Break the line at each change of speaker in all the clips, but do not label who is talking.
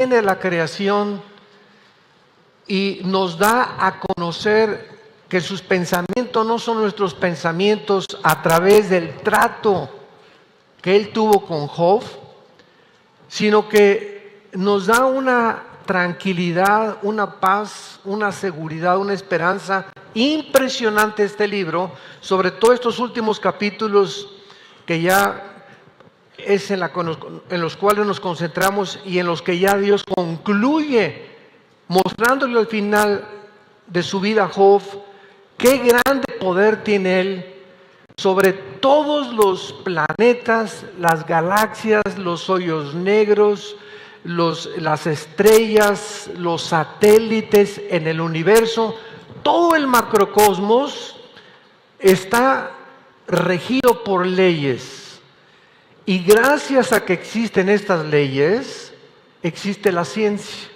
tiene la creación y nos da a conocer que sus pensamientos no son nuestros pensamientos a través del trato que Él tuvo con Job, sino que nos da una tranquilidad, una paz, una seguridad, una esperanza impresionante este libro, sobre todo estos últimos capítulos que ya es en los cuales nos concentramos y en los que ya Dios concluye mostrándole al final de su vida a Job qué grande poder tiene Él sobre todos los planetas, las galaxias, los hoyos negros, las estrellas, los satélites en el universo. Todo el macrocosmos está regido por leyes. Y gracias a que existen estas leyes, existe la ciencia.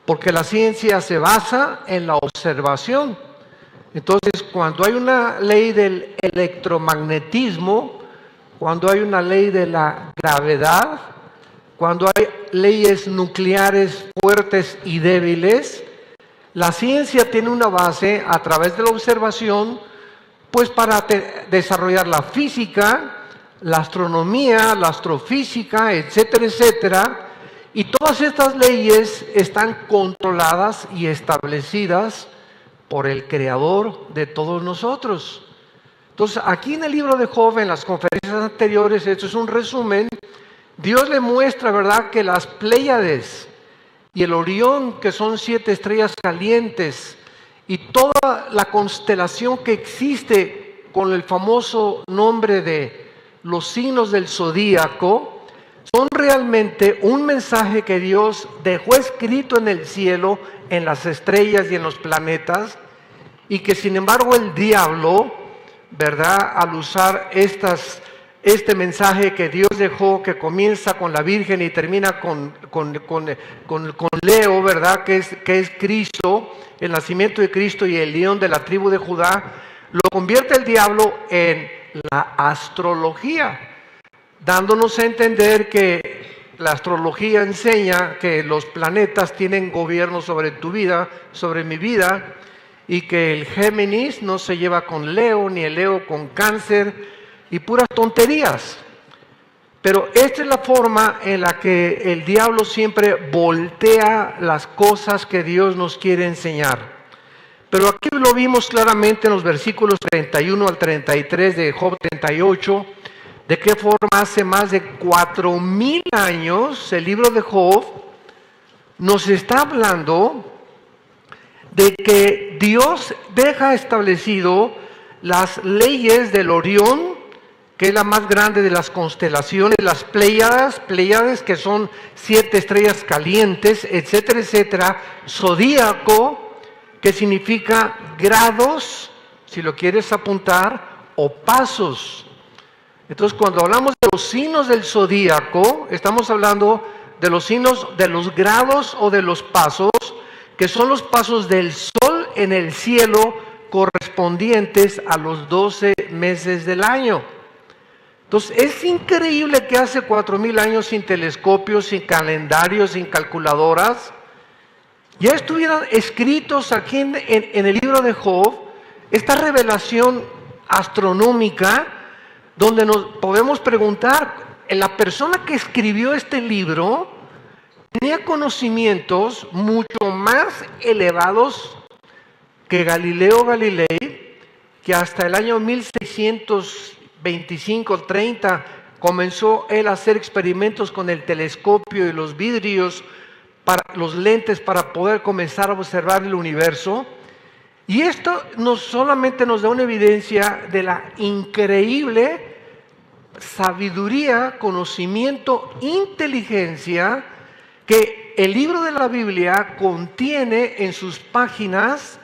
Porque la ciencia se basa en la observación. Entonces, cuando hay una ley del electromagnetismo, cuando hay una ley de la gravedad, cuando hay leyes nucleares fuertes y débiles, la ciencia tiene una base a través de la observación, pues para desarrollar la física, la astronomía, la astrofísica, etcétera, etcétera. Y todas estas leyes están controladas y establecidas por el Creador de todos nosotros. Entonces, aquí en el libro de Job, en las conferencias anteriores, esto es un resumen, Dios le muestra, ¿verdad?, que las Pléyades y el Orión, que son 7 estrellas calientes, y toda la constelación que existe con el famoso nombre de los signos del zodíaco, son realmente un mensaje que Dios dejó escrito en el cielo, en las estrellas y en los planetas, y que sin embargo el diablo, ¿verdad?, al usar este mensaje que Dios dejó, que comienza con la Virgen y termina con Leo, ¿verdad?, que es Cristo, el nacimiento de Cristo y el león de la tribu de Judá, lo convierte el diablo en la astrología, dándonos a entender que la astrología enseña que los planetas tienen gobierno sobre tu vida, sobre mi vida, y que el Géminis no se lleva con Leo, ni el Leo con Cáncer, y puras tonterías. Pero esta es la forma en la que el diablo siempre voltea las cosas que Dios nos quiere enseñar. Pero aquí lo vimos claramente en los versículos 31 al 33 de Job 38, de qué forma hace más de 4000 años el libro de Job nos está hablando de que Dios deja establecido las leyes del Orión, que es la más grande de las constelaciones, las Pléyades, que son 7 estrellas calientes, etcétera, etcétera, zodíaco, que significa grados, si lo quieres apuntar, o pasos. Entonces, cuando hablamos de los signos del zodíaco, estamos hablando de los signos de los grados o de los pasos, que son los pasos del sol en el cielo correspondientes a los 12 meses del año. Entonces, es increíble que hace 4000 años, sin telescopios, sin calendarios, sin calculadoras, ya estuvieran escritos aquí en el libro de Job, esta revelación astronómica, donde nos podemos preguntar, la persona que escribió este libro tenía conocimientos mucho más elevados que Galileo Galilei, que hasta el año 1625-30 comenzó él a hacer experimentos con el telescopio y los vidrios, los lentes, para poder comenzar a observar el universo. Y esto no solamente nos da una evidencia de la increíble sabiduría, conocimiento, inteligencia que el libro de la Biblia contiene en sus páginas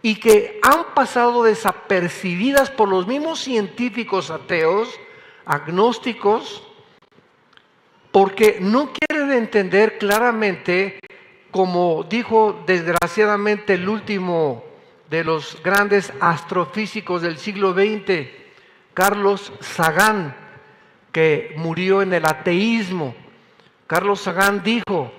y que han pasado desapercibidas por los mismos científicos ateos, agnósticos, porque no quieren entender claramente, como dijo desgraciadamente el último de los grandes astrofísicos del siglo XX, Carlos Sagan, que murió en el ateísmo. Carlos Sagan dijo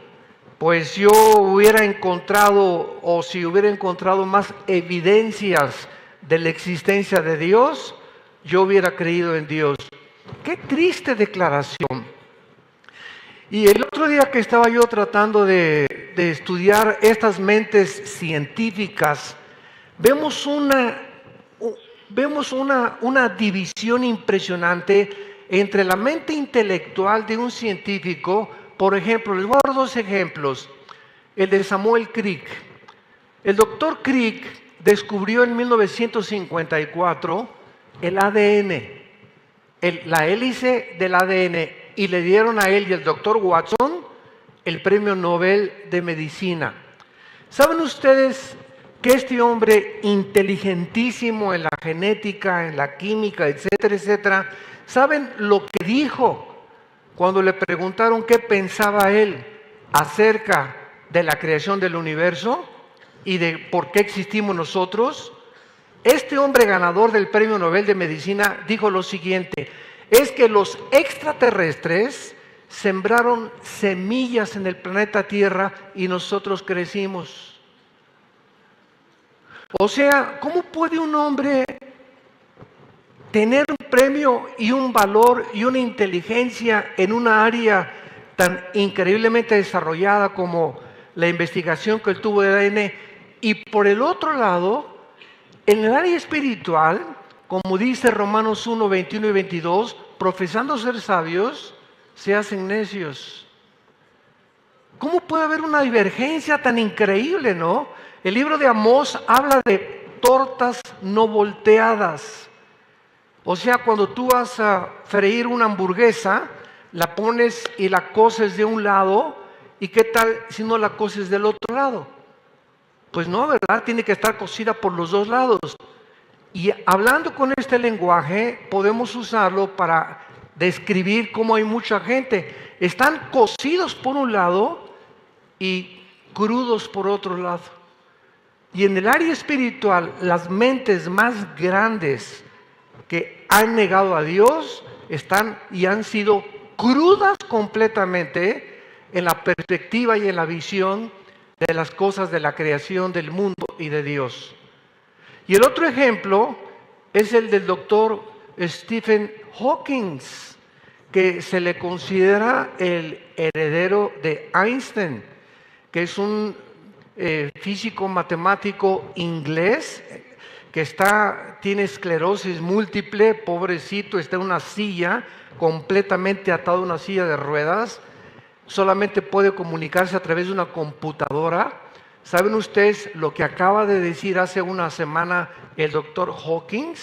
pues yo hubiera encontrado, o si hubiera encontrado más evidencias de la existencia de Dios, yo hubiera creído en Dios. Qué triste declaración. Y el otro día que estaba yo tratando de estudiar estas mentes científicas, vemos una división impresionante entre la mente intelectual de un científico. Por ejemplo, les voy a dar dos ejemplos. El de Samuel Crick. El doctor Crick descubrió en 1954 el ADN, la hélice del ADN, y le dieron a él y al doctor Watson el premio Nobel de Medicina. ¿Saben ustedes que este hombre inteligentísimo en la genética, en la química, etcétera, etcétera, saben lo que dijo cuando le preguntaron qué pensaba él acerca de la creación del universo y de por qué existimos nosotros? Este hombre ganador del Premio Nobel de Medicina dijo lo siguiente: es que los extraterrestres sembraron semillas en el planeta Tierra y nosotros crecimos. O sea, ¿cómo puede un hombre tener un premio y un valor y una inteligencia en una área tan increíblemente desarrollada como la investigación que él tuvo de ADN, y por el otro lado, en el área espiritual, como dice Romanos 1, 21 y 22, profesando ser sabios, se hacen necios? ¿Cómo puede haber una divergencia tan increíble, no? El libro de Amós habla de tortas no volteadas. O sea, cuando tú vas a freír una hamburguesa, la pones y la coces de un lado, ¿y qué tal si no la coces del otro lado? Pues no, ¿verdad? Tiene que estar cocida por los dos lados. Y hablando con este lenguaje, podemos usarlo para describir cómo hay mucha gente. Están cocidos por un lado y crudos por otro lado. Y en el área espiritual, las mentes más grandes que han negado a Dios están y han sido crudas completamente en la perspectiva y en la visión de las cosas de la creación del mundo y de Dios. Y el otro ejemplo es el del doctor Stephen Hawking, que se le considera el heredero de Einstein, que es un físico matemático inglés que tiene esclerosis múltiple, pobrecito, está en una silla, completamente atado a una silla de ruedas, solamente puede comunicarse a través de una computadora. ¿Saben ustedes lo que acaba de decir hace una semana el doctor Hawking?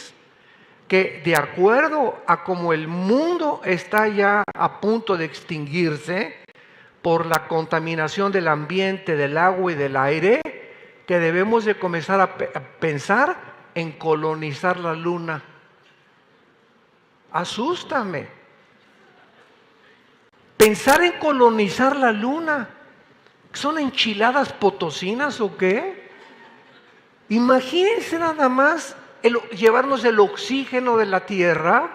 Que de acuerdo a cómo el mundo está ya a punto de extinguirse por la contaminación del ambiente, del agua y del aire, que debemos de comenzar a pensar en colonizar la luna. Asústame. Pensar en colonizar la luna. ¿Son enchiladas potosinas o qué? Imagínense nada más llevarnos el oxígeno de la Tierra,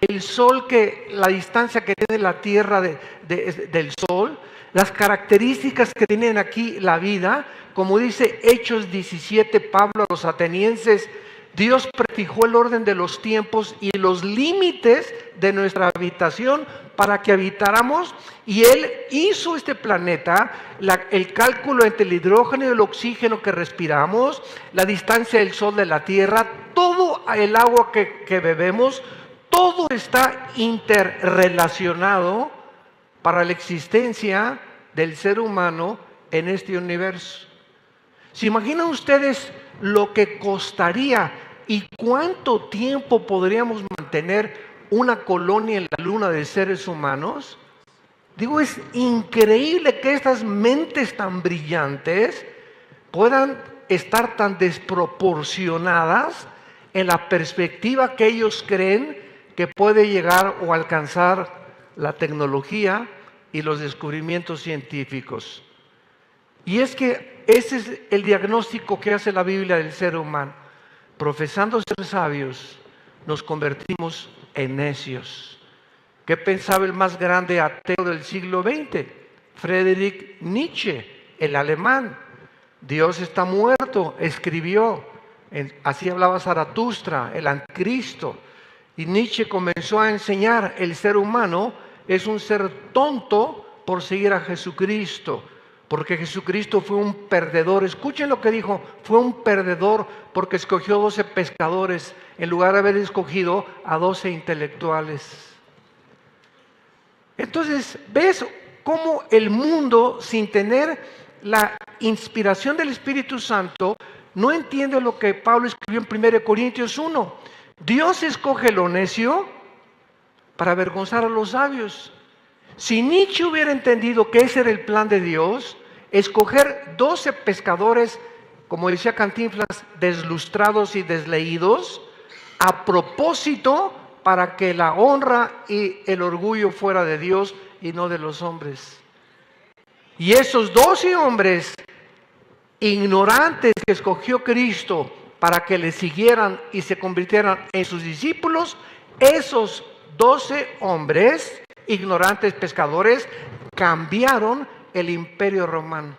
el Sol, la distancia que tiene la Tierra del Sol, las características que tienen aquí la vida. Como dice Hechos 17, Pablo a los atenienses: Dios prefijó el orden de los tiempos y los límites de nuestra habitación para que habitáramos, y Él hizo este planeta, el cálculo entre el hidrógeno y el oxígeno que respiramos, la distancia del Sol de la Tierra, todo el agua que bebemos, todo está interrelacionado para la existencia del ser humano en este universo. ¿Se imaginan ustedes lo que costaría y cuánto tiempo podríamos mantener una colonia en la luna de seres humanos? Digo, es increíble que estas mentes tan brillantes puedan estar tan desproporcionadas en la perspectiva que ellos creen que puede llegar o alcanzar la tecnología y los descubrimientos científicos. Y es que ese es el diagnóstico que hace la Biblia del ser humano. Profesando ser sabios, nos convertimos en necios. ¿Qué pensaba el más grande ateo del siglo XX? Friedrich Nietzsche, el alemán. Dios está muerto, escribió. Así hablaba Zaratustra, el anticristo. Y Nietzsche comenzó a enseñar: el ser humano es un ser tonto por seguir a Jesucristo, porque Jesucristo fue un perdedor. Escuchen lo que dijo: fue un perdedor porque escogió 12 pescadores en lugar de haber escogido a 12 intelectuales. Entonces, ¿ves cómo el mundo, sin tener la inspiración del Espíritu Santo, no entiende lo que Pablo escribió en 1 Corintios 1? Dios escoge lo necio para avergonzar a los sabios. Si Nietzsche hubiera entendido que ese era el plan de Dios, escoger 12 pescadores, como decía Cantinflas, deslustrados y desleídos, a propósito, para que la honra y el orgullo fuera de Dios y no de los hombres. Y esos 12 hombres ignorantes que escogió Cristo para que le siguieran y se convirtieran en sus discípulos, esos 12 hombres ignorantes pescadores cambiaron el imperio romano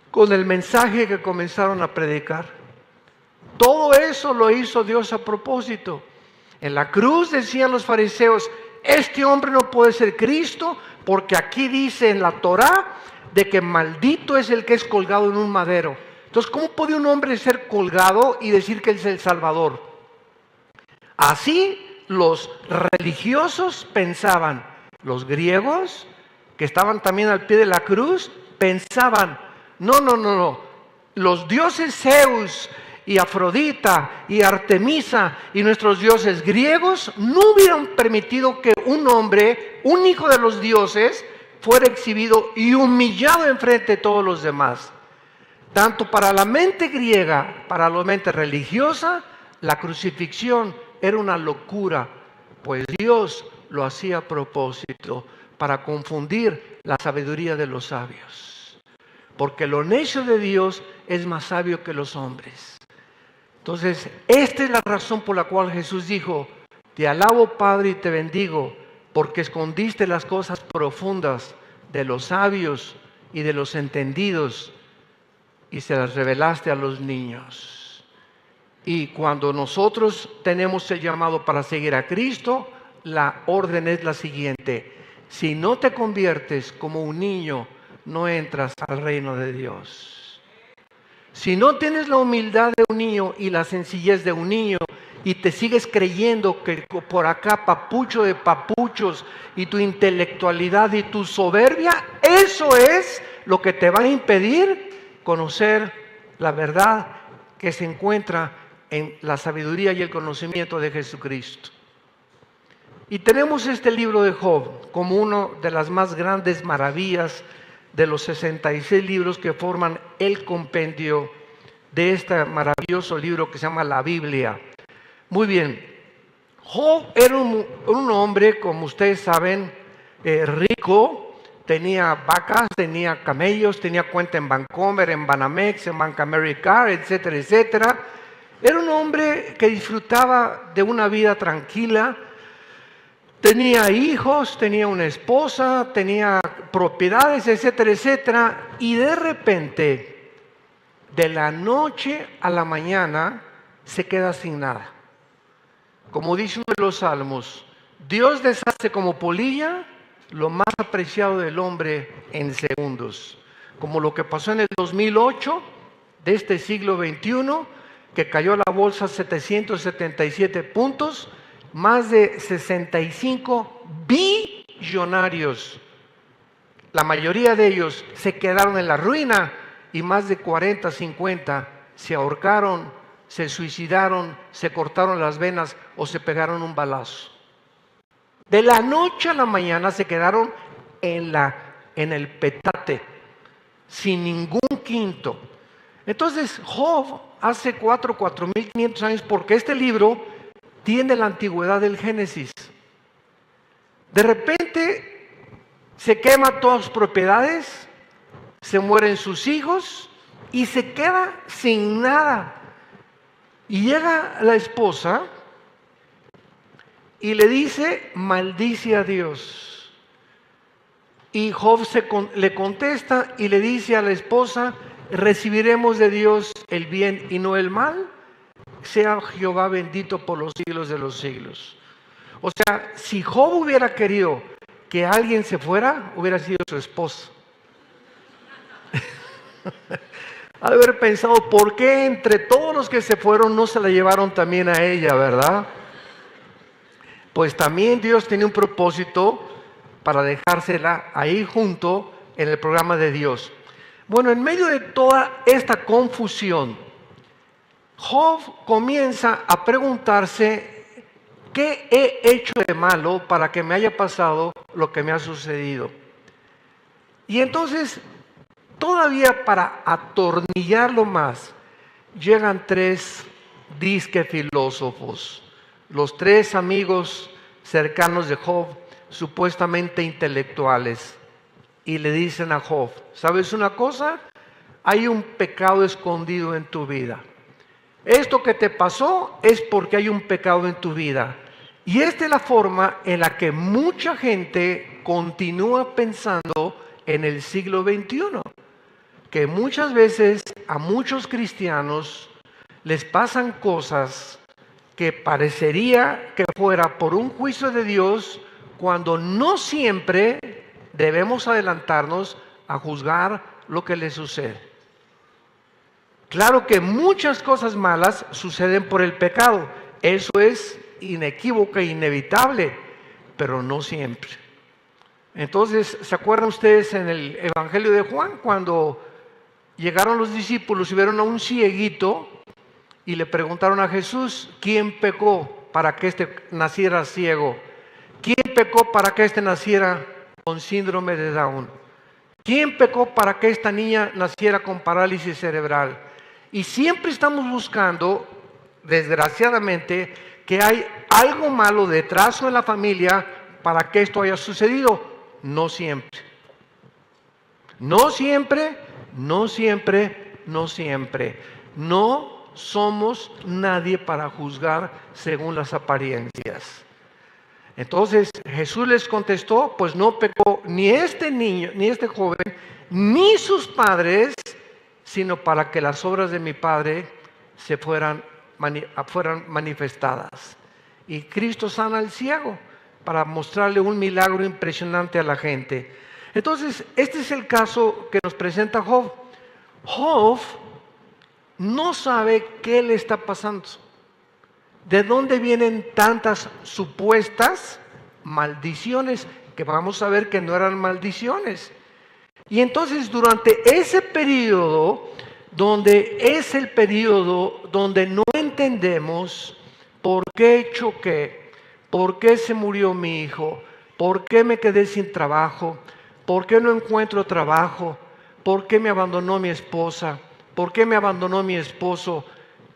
con el mensaje que comenzaron a predicar. Todo eso lo hizo Dios a propósito. En la cruz decían los fariseos: este hombre no puede ser Cristo, porque aquí dice en la Torá de que maldito es el que es colgado en un madero. Entonces, ¿cómo puede un hombre ser colgado y decir que él es el Salvador? Así los religiosos pensaban. Los griegos, que estaban también al pie de la cruz, pensaban: no. Los dioses Zeus y Afrodita y Artemisa y nuestros dioses griegos no hubieran permitido que un hombre, un hijo de los dioses, fuera exhibido y humillado enfrente de todos los demás. Tanto para la mente griega, para la mente religiosa, la crucifixión era una locura, pues Dios lo hacía a propósito para confundir la sabiduría de los sabios. Porque lo necio de Dios es más sabio que los hombres. Entonces, esta es la razón por la cual Jesús dijo: te alabo, Padre, y te bendigo, porque escondiste las cosas profundas de los sabios y de los entendidos y se las revelaste a los niños. Y cuando nosotros tenemos el llamado para seguir a Cristo, la orden es la siguiente: si no te conviertes como un niño, no entras al reino de Dios. Si no tienes la humildad de un niño y la sencillez de un niño, y te sigues creyendo que por acá papucho de papuchos y tu intelectualidad y tu soberbia, eso es lo que te va a impedir conocer la verdad que se encuentra en la sabiduría y el conocimiento de Jesucristo. Y tenemos este libro de Job como una de las más grandes maravillas de los 66 libros que forman el compendio de este maravilloso libro que se llama la Biblia. Muy bien, Job era un hombre, como ustedes saben, rico. Tenía vacas, tenía camellos, tenía cuenta en Bancomer, en Banamex, en Bank America, etcétera, etcétera. Era un hombre que disfrutaba de una vida tranquila. Tenía hijos, tenía una esposa, tenía propiedades, etcétera, etcétera. Y de repente, de la noche a la mañana, se queda sin nada. Como dice uno de los salmos: Dios deshace como polilla lo más apreciado del hombre en segundos. Como lo que pasó en el 2008 de este siglo XXI, que cayó la bolsa 777 puntos, más de 65 billonarios. La mayoría de ellos se quedaron en la ruina y más de 40, 50 se ahorcaron, se suicidaron, se cortaron las venas o se pegaron un balazo. De la noche a la mañana se quedaron en el petate, sin ningún quinto. Entonces Job hace 4.500 años, porque este libro tiene la antigüedad del Génesis. De repente se queman todas sus propiedades, se mueren sus hijos y se queda sin nada. Y llega la esposa y le dice: maldice a Dios. Y Job le contesta y le dice a la esposa: ¿recibiremos de Dios el bien y no el mal? Sea Jehová bendito por los siglos de los siglos. O sea, si Job hubiera querido que alguien se fuera, hubiera sido su esposa. Ha de haber pensado, ¿por qué entre todos los que se fueron no se la llevaron también a ella, verdad? Pues también Dios tenía un propósito para dejársela ahí junto en el programa de Dios. Bueno, en medio de toda esta confusión, Job comienza a preguntarse: ¿qué he hecho de malo para que me haya pasado lo que me ha sucedido? Y entonces, todavía para atornillarlo más, llegan tres disque filósofos, los tres amigos cercanos de Job, supuestamente intelectuales, y le dicen a Job: ¿sabes una cosa? Hay un pecado escondido en tu vida. Esto que te pasó es porque hay un pecado en tu vida. Y esta es la forma en la que mucha gente continúa pensando en el siglo XXI. Que muchas veces a muchos cristianos les pasan cosas que parecería que fuera por un juicio de Dios, cuando no siempre debemos adelantarnos a juzgar lo que les sucede. Claro que muchas cosas malas suceden por el pecado, eso es inequívoco e inevitable, pero no siempre. Entonces, ¿se acuerdan ustedes en el Evangelio de Juan cuando llegaron los discípulos y vieron a un cieguito y le preguntaron a Jesús: ¿quién pecó para que éste naciera ciego? ¿Quién pecó para que éste naciera con síndrome de Down? ¿Quién pecó para que esta niña naciera con parálisis cerebral? Y siempre estamos buscando, desgraciadamente, que hay algo malo detrás en la familia para que esto haya sucedido. No siempre. No siempre, no siempre, no siempre. No somos nadie para juzgar según las apariencias. Entonces Jesús les contestó: pues no pecó ni este niño, ni este joven, ni sus padres, sino para que las obras de mi Padre se fueran manifestadas. Y Cristo sana al ciego para mostrarle un milagro impresionante a la gente. Entonces, este es el caso que nos presenta Job. Job no sabe qué le está pasando. ¿De dónde vienen tantas supuestas maldiciones que vamos a ver que no eran maldiciones? Y entonces, durante ese periodo, donde es el periodo donde no entendemos por qué choqué, por qué se murió mi hijo, por qué me quedé sin trabajo, por qué no encuentro trabajo, por qué me abandonó mi esposa, por qué me abandonó mi esposo.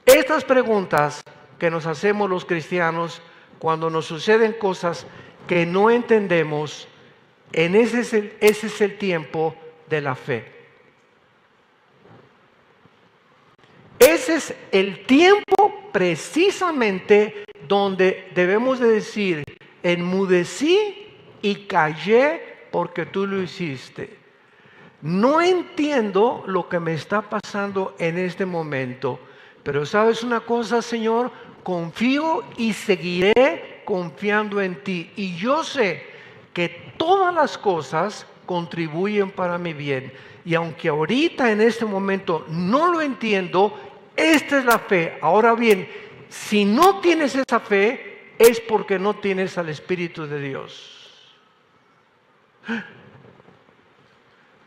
Estas preguntas que nos hacemos los cristianos cuando nos suceden cosas que no entendemos, ese es el tiempo de la fe. Ese es el tiempo precisamente donde debemos de decir: enmudecí y callé porque tú lo hiciste. No entiendo lo que me está pasando en este momento, pero ¿sabes una cosa, Señor? Confío y seguiré confiando en ti. Y yo sé que todas las cosas contribuyen para mi bien. Y aunque ahorita en este momento no lo entiendo, esta es la fe. Ahora bien, si no tienes esa fe, es porque no tienes al Espíritu de Dios.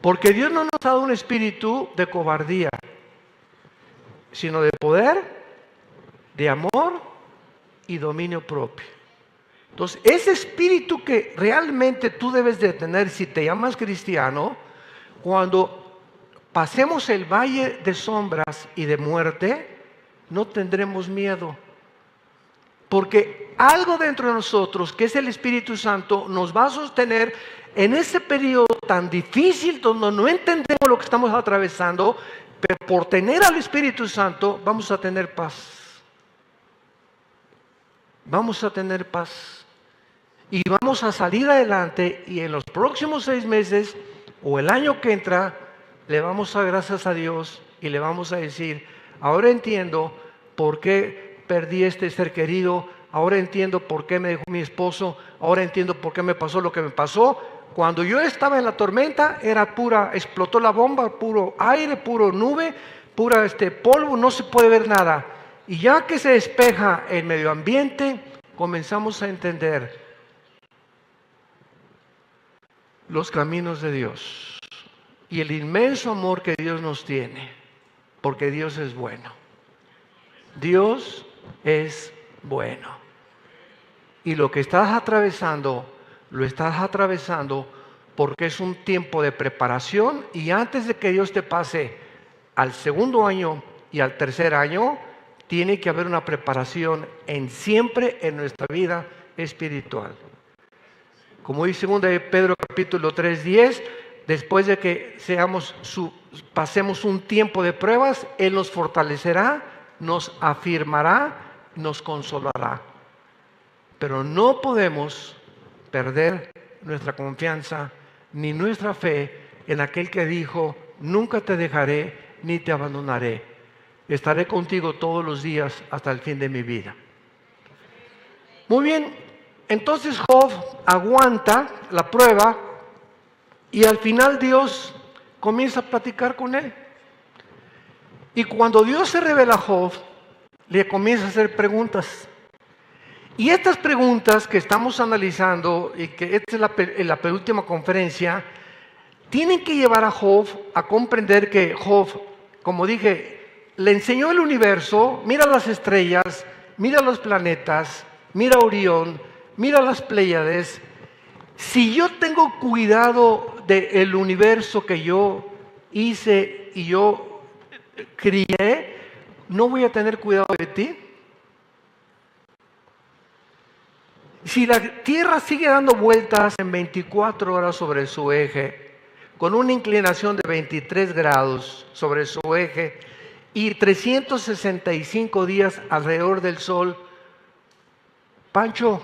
Porque Dios no nos ha dado un espíritu de cobardía, sino de poder, de amor y dominio propio. Entonces, ese espíritu que realmente tú debes de tener si te llamas cristiano, cuando pasemos el valle de sombras y de muerte, no tendremos miedo. Porque algo dentro de nosotros, que es el Espíritu Santo, nos va a sostener en ese periodo tan difícil donde no entendemos lo que estamos atravesando, pero por tener al Espíritu Santo vamos a tener paz. Vamos a tener paz. y vamos a salir adelante, y en los próximos 6 meses o el año que entra le vamos a dar gracias a Dios y le vamos a decir: ahora entiendo por qué perdí este ser querido, ahora entiendo por qué me dejó mi esposo, ahora entiendo por qué me pasó lo que me pasó. Cuando yo estaba en la tormenta era pura, explotó la bomba, puro aire, puro nube, pura polvo, no se puede ver nada. Y ya que se despeja el medio ambiente, comenzamos a entender los caminos de Dios y el inmenso amor que Dios nos tiene, porque Dios es bueno. Dios es bueno. Y lo que estás atravesando, lo estás atravesando porque es un tiempo de preparación, y antes de que Dios te pase al segundo año y al tercer año, tiene que haber una preparación siempre en nuestra vida espiritual. Como dice 2 de Pedro capítulo 3:10, después de que pasemos un tiempo de pruebas, Él nos fortalecerá, nos afirmará, nos consolará. Pero no podemos perder nuestra confianza ni nuestra fe en aquel que dijo: nunca te dejaré ni te abandonaré. Estaré contigo todos los días hasta el fin de mi vida. Muy bien, entonces Job aguanta la prueba y al final Dios comienza a platicar con él. Y cuando Dios se revela a Job, le comienza a hacer preguntas. Y estas preguntas que estamos analizando, y que esta es la penúltima conferencia, tienen que llevar a Job a comprender que Job, como dije, le enseñó el universo. Mira las estrellas, mira los planetas, mira Orión, mira las Pléyades. Si yo tengo cuidado del universo que yo hice y yo crié, ¿no voy a tener cuidado de ti? Si la Tierra sigue dando vueltas en 24 horas sobre su eje, con una inclinación de 23 grados sobre su eje y 365 días alrededor del Sol, Pancho,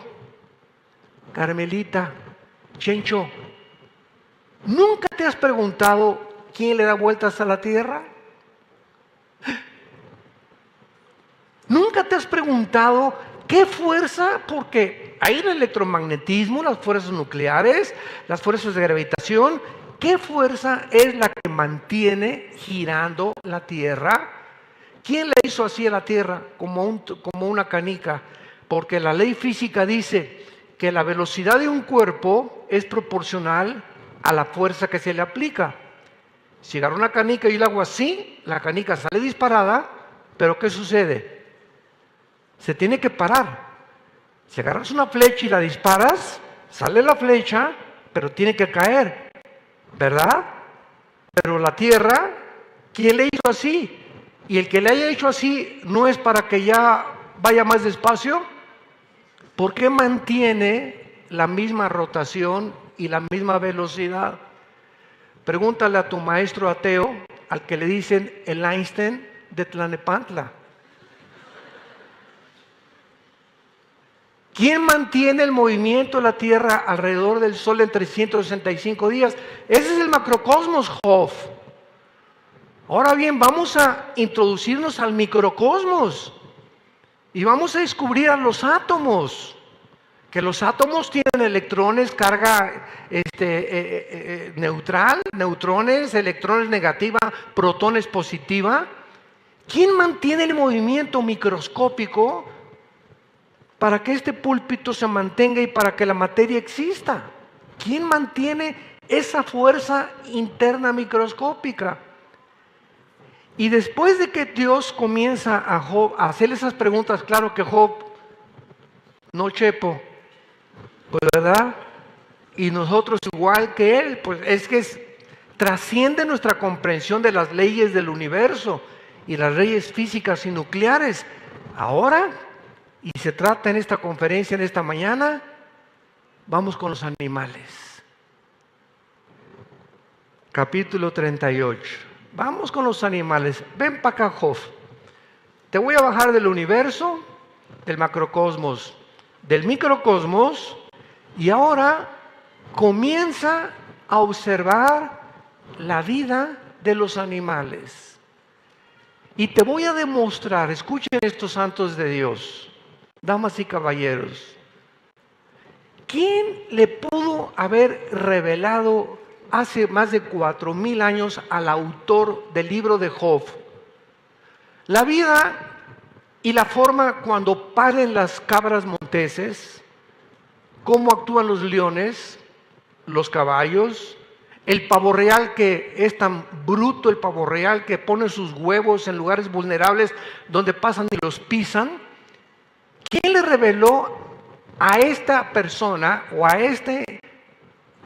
Carmelita, Chencho, ¿nunca te has preguntado quién le da vueltas a la Tierra? ¿Nunca te has preguntado qué fuerza? Porque hay el electromagnetismo, las fuerzas nucleares, las fuerzas de gravitación. ¿Qué fuerza es la que mantiene girando la Tierra? ¿Quién le hizo así a la Tierra? Como una canica. Porque la ley física dice que la velocidad de un cuerpo es proporcional a la fuerza que se le aplica. Si agarro una canica y la hago así, la canica sale disparada, pero ¿qué sucede? Se tiene que parar. Si agarras una flecha y la disparas, sale la flecha, pero tiene que caer, ¿verdad? Pero la Tierra, ¿quién le hizo así? Y el que le haya hecho así, ¿no es para que ya vaya más despacio? ¿Por qué mantiene la misma rotación y la misma velocidad? Pregúntale a tu maestro ateo, al que le dicen el Einstein de Tlalnepantla. ¿Quién mantiene el movimiento de la Tierra alrededor del Sol en 365 días? Ese es el macrocosmos, Job. Ahora bien, vamos a introducirnos al microcosmos y vamos a descubrir a los átomos. Que los átomos tienen electrones, carga neutral, neutrones, electrones negativa, protones positiva. ¿Quién mantiene el movimiento microscópico para que este púlpito se mantenga y para que la materia exista? ¿Quién mantiene esa fuerza interna microscópica? Y después de que Dios comienza a Job a hacerle esas preguntas, claro que Job, no chepo, pues verdad, y nosotros igual que él, pues es que trasciende nuestra comprensión de las leyes del universo y las leyes físicas y nucleares. Ahora, y se trata en esta conferencia, en esta mañana, vamos con los animales. Capítulo 38. Vamos con los animales. Ven para acá, Job. Te voy a bajar del universo, del macrocosmos, del microcosmos, Y ahora comienza a observar la vida de los animales. Y te voy a demostrar, escuchen estos santos de Dios, damas y caballeros, ¿quién le pudo haber revelado hace más de 4000 años al autor del libro de Job la vida y la forma cuando paren las cabras monteses, cómo actúan los leones, los caballos, el pavo real que es tan bruto, el pavo real que pone sus huevos en lugares vulnerables donde pasan y los pisan? ¿Quién le reveló a esta persona o a este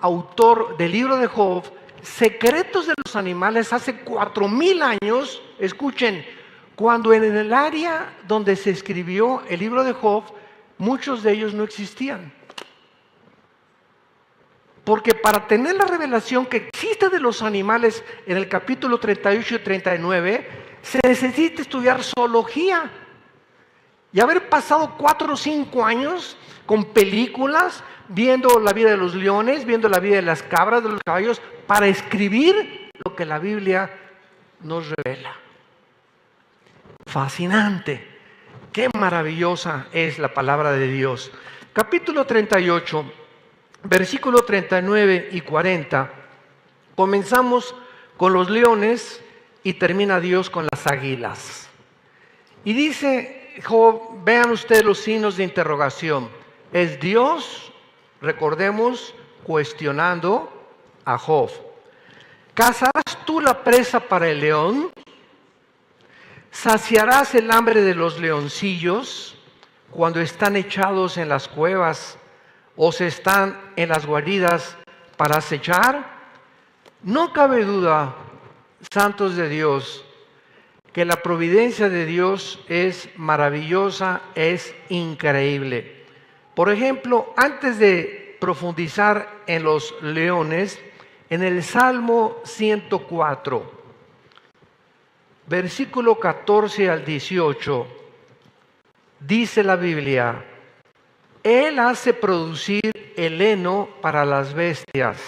autor del libro de Job secretos de los animales hace 4000 años? Escuchen, cuando en el área donde se escribió el libro de Job, muchos de ellos no existían. Porque para tener la revelación que existe de los animales en el capítulo 38 y 39, se necesita estudiar zoología. Y haber pasado 4 o 5 años con películas, viendo la vida de los leones, viendo la vida de las cabras, de los caballos, para escribir lo que la Biblia nos revela. Fascinante. Qué maravillosa es la palabra de Dios. Capítulo 38, versículo 39 y 40. Comenzamos con los leones y termina Dios con las águilas. Y dice Job, vean ustedes los signos de interrogación. Es Dios, recordemos, cuestionando a Job. ¿Cazarás tú la presa para el león? ¿Saciarás el hambre de los leoncillos cuando están echados en las cuevas o se están en las guaridas para acechar? No cabe duda, santos de Dios, que la providencia de Dios es maravillosa, es increíble. Por ejemplo, antes de profundizar en los leones, en el Salmo 104, versículo 14 al 18, dice la Biblia: Él hace producir el heno para las bestias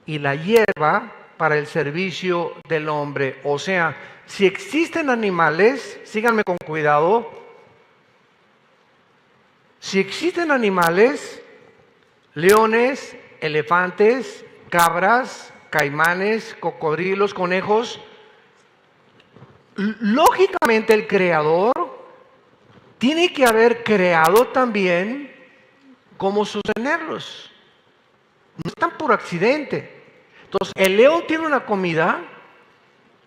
y la hierba para el servicio del hombre. O sea, si existen animales, síganme con cuidado, si existen animales, leones, elefantes, cabras, caimanes, cocodrilos, conejos, lógicamente el Creador tiene que haber creado también cómo sostenerlos. No están por accidente. Entonces, el león tiene una comida,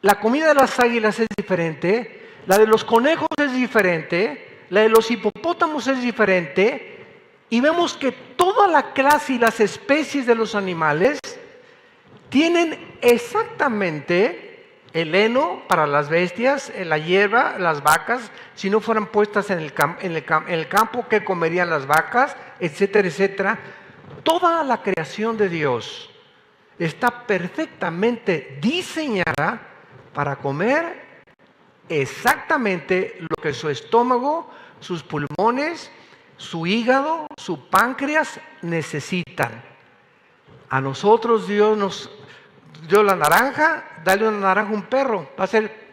la comida de las águilas es diferente, la de los conejos es diferente, la de los hipopótamos es diferente, y vemos que toda la clase y las especies de los animales tienen exactamente el heno para las bestias, la hierba, las vacas, si no fueran puestas en el campo, ¿qué comerían las vacas? Etcétera, etcétera. Toda la creación de Dios está perfectamente diseñada para comer exactamente lo que su estómago, sus pulmones, su hígado, su páncreas necesitan. A nosotros Dios nos dio la naranja, dale una naranja a un perro, va a ser...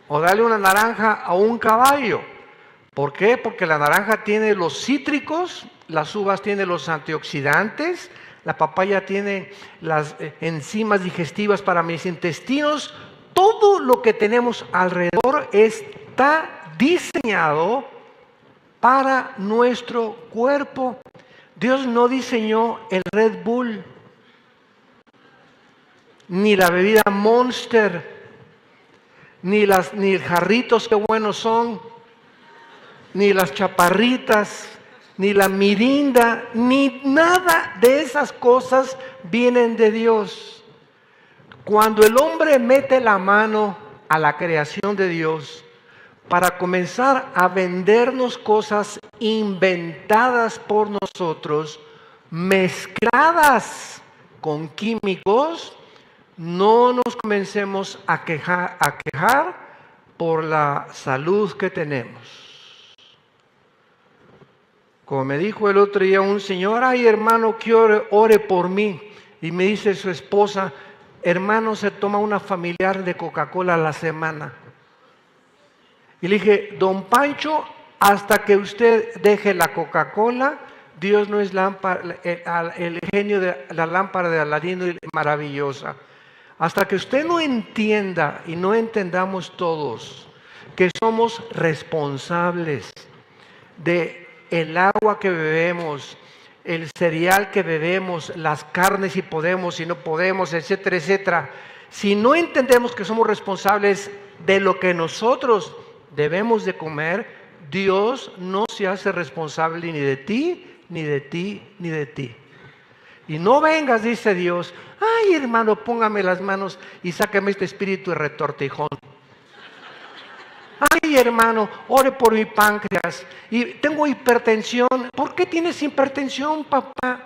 O dale una naranja a un caballo. ¿Por qué? Porque la naranja tiene los cítricos, las uvas tienen los antioxidantes, la papaya tiene las enzimas digestivas para mis intestinos. Todo lo que tenemos alrededor está diseñado para nuestro cuerpo. Dios no diseñó el Red Bull, ni la bebida Monster, ni jarritos que buenos son, ni las chaparritas, ni la mirinda, ni nada de esas cosas vienen de Dios. Cuando el hombre mete la mano a la creación de Dios para comenzar a vendernos cosas inventadas por nosotros, mezcladas con químicos, no nos comencemos a quejar por la salud que tenemos. Como me dijo el otro día un señor, ay hermano, que ore por mí. Y me dice su esposa, hermano, se toma una familiar de Coca-Cola a la semana. Y le dije, don Pancho, hasta que usted deje la Coca-Cola, Dios no es lámpara, el genio de la lámpara de Aladino maravillosa. Hasta que usted no entienda y no entendamos todos que somos responsables de el agua que bebemos, el cereal que bebemos, las carnes si podemos, si no podemos, etcétera, etcétera. Si no entendemos que somos responsables de lo que nosotros debemos de comer, Dios no se hace responsable ni de ti, ni de ti, ni de ti. Y no vengas, dice Dios, ay hermano, póngame las manos y sáqueme este espíritu de retortijón. Ay hermano, ore por mi páncreas y tengo hipertensión. ¿Por qué tienes hipertensión, papá?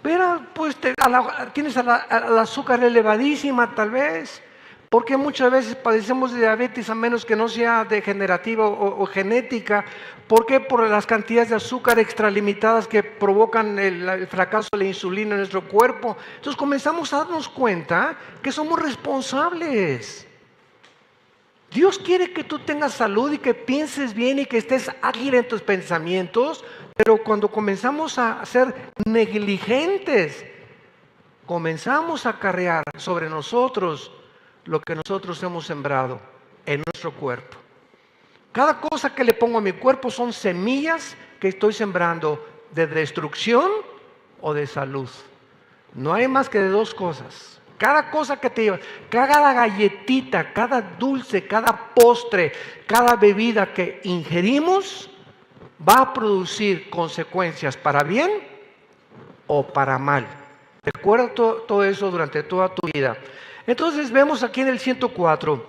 Mira, pues tienes al azúcar elevadísima tal vez. Porque muchas veces padecemos de diabetes a menos que no sea degenerativa o genética. ¿Por qué? Por las cantidades de azúcar extralimitadas que provocan el fracaso de la insulina en nuestro cuerpo. Entonces comenzamos a darnos cuenta que somos responsables. Dios quiere que tú tengas salud y que pienses bien y que estés ágil en tus pensamientos, pero cuando comenzamos a ser negligentes, comenzamos a acarrear sobre nosotros lo que nosotros hemos sembrado en nuestro cuerpo. Cada cosa que le pongo a mi cuerpo son semillas que estoy sembrando de destrucción o de salud. No hay más que de dos cosas. Cada cosa que te llevas, cada galletita, cada dulce, cada postre, cada bebida que ingerimos va a producir consecuencias para bien o para mal. Recuerda todo eso durante toda tu vida. Entonces vemos aquí en el 104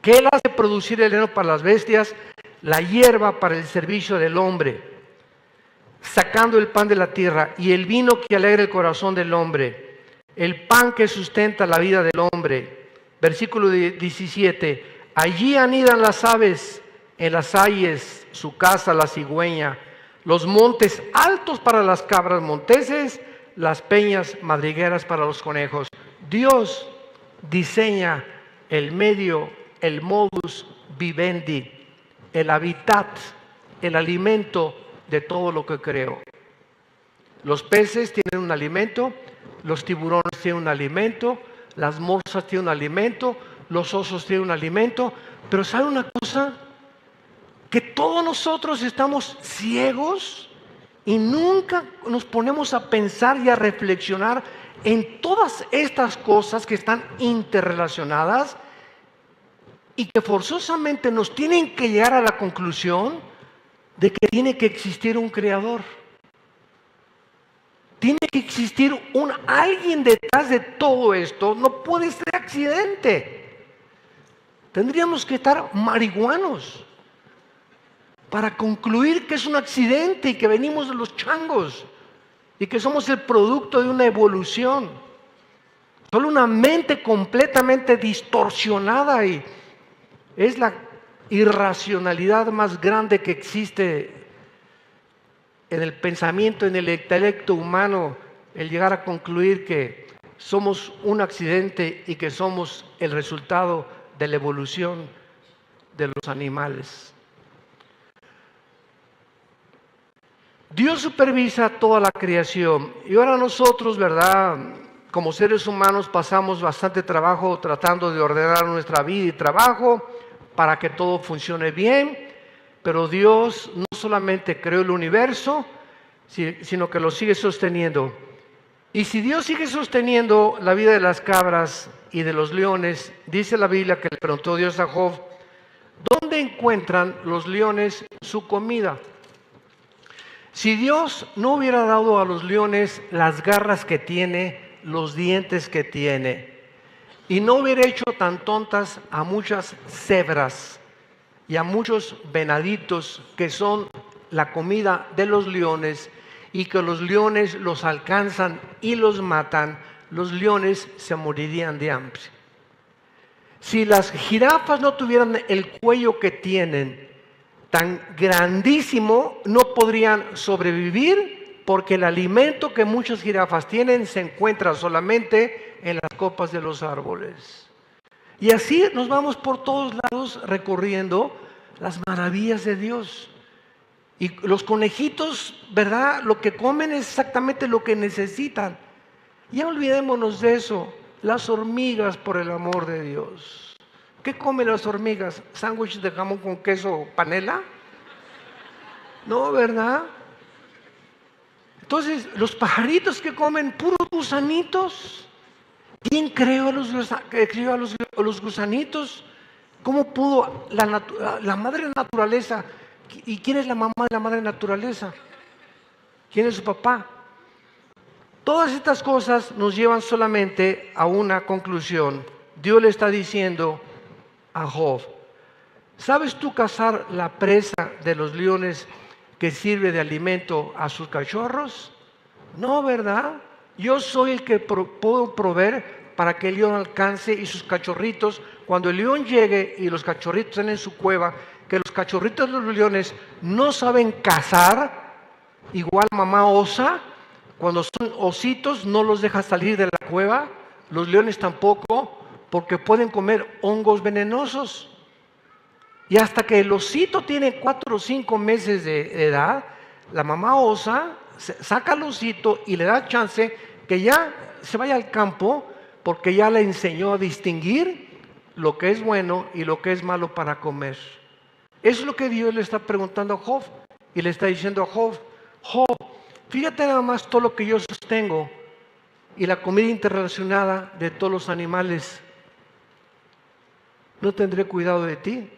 que Él hace producir el heno para las bestias, la hierba para el servicio del hombre, sacando el pan de la tierra y el vino que alegra el corazón del hombre, el pan que sustenta la vida del hombre. Versículo 17, allí anidan las aves, en las hayes su casa la cigüeña, los montes altos para las cabras monteses, las peñas madrigueras para los conejos. Dios diseña el medio, el modus vivendi, el hábitat, el alimento de todo lo que creó. Los peces tienen un alimento, los tiburones tienen un alimento, las morsas tienen un alimento, los osos tienen un alimento, pero ¿sabe una cosa? Que todos nosotros estamos ciegos y nunca nos ponemos a pensar y a reflexionar en todas estas cosas que están interrelacionadas y que forzosamente nos tienen que llegar a la conclusión de que tiene que existir un creador. Tiene que existir alguien detrás de todo esto. No puede ser accidente. Tendríamos que estar marihuanos para concluir que es un accidente y que venimos de los changos y que somos el producto de una evolución. Solo una mente completamente distorsionada y es la irracionalidad más grande que existe en el pensamiento, en el intelecto humano, el llegar a concluir que somos un accidente y que somos el resultado de la evolución de los animales. Dios supervisa toda la creación y ahora nosotros, ¿verdad?, como seres humanos pasamos bastante trabajo tratando de ordenar nuestra vida y trabajo para que todo funcione bien, pero Dios no solamente creó el universo, sino que lo sigue sosteniendo. Y si Dios sigue sosteniendo la vida de las cabras y de los leones, dice la Biblia que le preguntó Dios a Job, ¿dónde encuentran los leones su comida? Si Dios no hubiera dado a los leones las garras que tiene, los dientes que tiene, y no hubiera hecho tan tontas a muchas cebras y a muchos venaditos que son la comida de los leones y que los leones los alcanzan y los matan, los leones se morirían de hambre. Si las jirafas no tuvieran el cuello que tienen, tan grandísimo, no podrían sobrevivir porque el alimento que muchas jirafas tienen se encuentra solamente en las copas de los árboles. Y así nos vamos por todos lados recorriendo las maravillas de Dios. Y los conejitos, ¿verdad? Lo que comen es exactamente lo que necesitan. Ya olvidémonos de eso. Las hormigas, por el amor de Dios. ¿Qué comen las hormigas? ¿Sándwich de jamón con queso panela? No, ¿verdad? Entonces, los pajaritos que comen puros gusanitos. ¿Quién creó a los gusanitos? ¿Cómo pudo la madre naturaleza? ¿Y quién es la mamá de la madre naturaleza? ¿Quién es su papá? Todas estas cosas nos llevan solamente a una conclusión. Dios le está diciendo a Job: ¿sabes tú cazar la presa de los leones que sirve de alimento a sus cachorros? No, ¿verdad? Yo soy el que puedo proveer para que el león alcance y sus cachorritos, cuando el león llegue y los cachorritos estén en su cueva, que los cachorritos de los leones no saben cazar, igual mamá osa, cuando son ositos no los deja salir de la cueva, los leones tampoco, porque pueden comer hongos venenosos. Y hasta que el osito tiene 4 o 5 meses de edad, la mamá osa saca al osito y le da chance que ya se vaya al campo, porque ya le enseñó a distinguir lo que es bueno y lo que es malo para comer. Eso es lo que Dios le está preguntando a Job, y le está diciendo a Job: Job, fíjate nada más todo lo que yo sostengo y la comida interrelacionada de todos los animales. ¿No tendré cuidado de ti?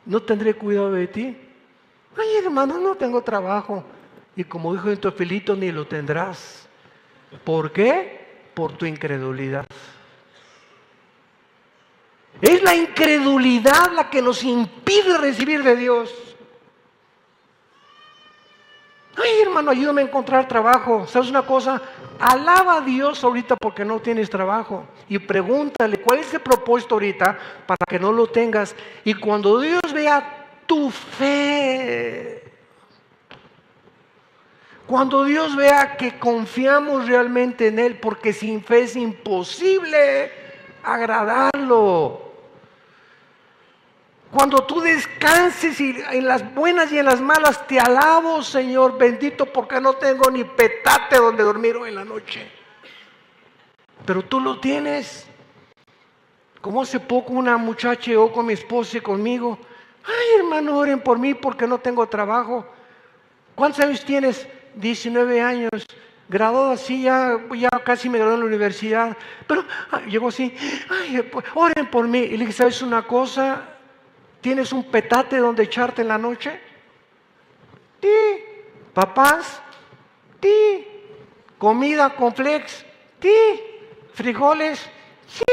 ¿No tendré cuidado de ti? Ay, hermano, no tengo trabajo. Y como dijo en Teofilito, ni lo tendrás. ¿Por qué? Por tu incredulidad. Es la incredulidad la que nos impide recibir de Dios. Ay, hermano, ayúdame a encontrar trabajo. ¿Sabes una cosa? Alaba a Dios ahorita porque no tienes trabajo. Y pregúntale, ¿cuál es el propósito ahorita para que no lo tengas? Y cuando Dios vea tu fe, cuando Dios vea que confiamos realmente en Él, porque sin fe es imposible agradarlo. Cuando tú descanses y en las buenas y en las malas, te alabo, Señor bendito, porque no tengo ni petate donde dormir hoy en la noche. Pero tú lo tienes. Como hace poco una muchacha llegó con mi esposa y conmigo: ay, hermano, oren por mí porque no tengo trabajo. ¿Cuántos años tienes? 19 años. Graduado así, ya casi me gradué en la universidad. Pero llegó así: ay, oren por mí. Y le dije: ¿sabes una cosa? ¿Tienes un petate donde echarte en la noche? Sí. ¿Papás? Sí. ¿Comida con flex? Sí. ¿Frijoles? Sí.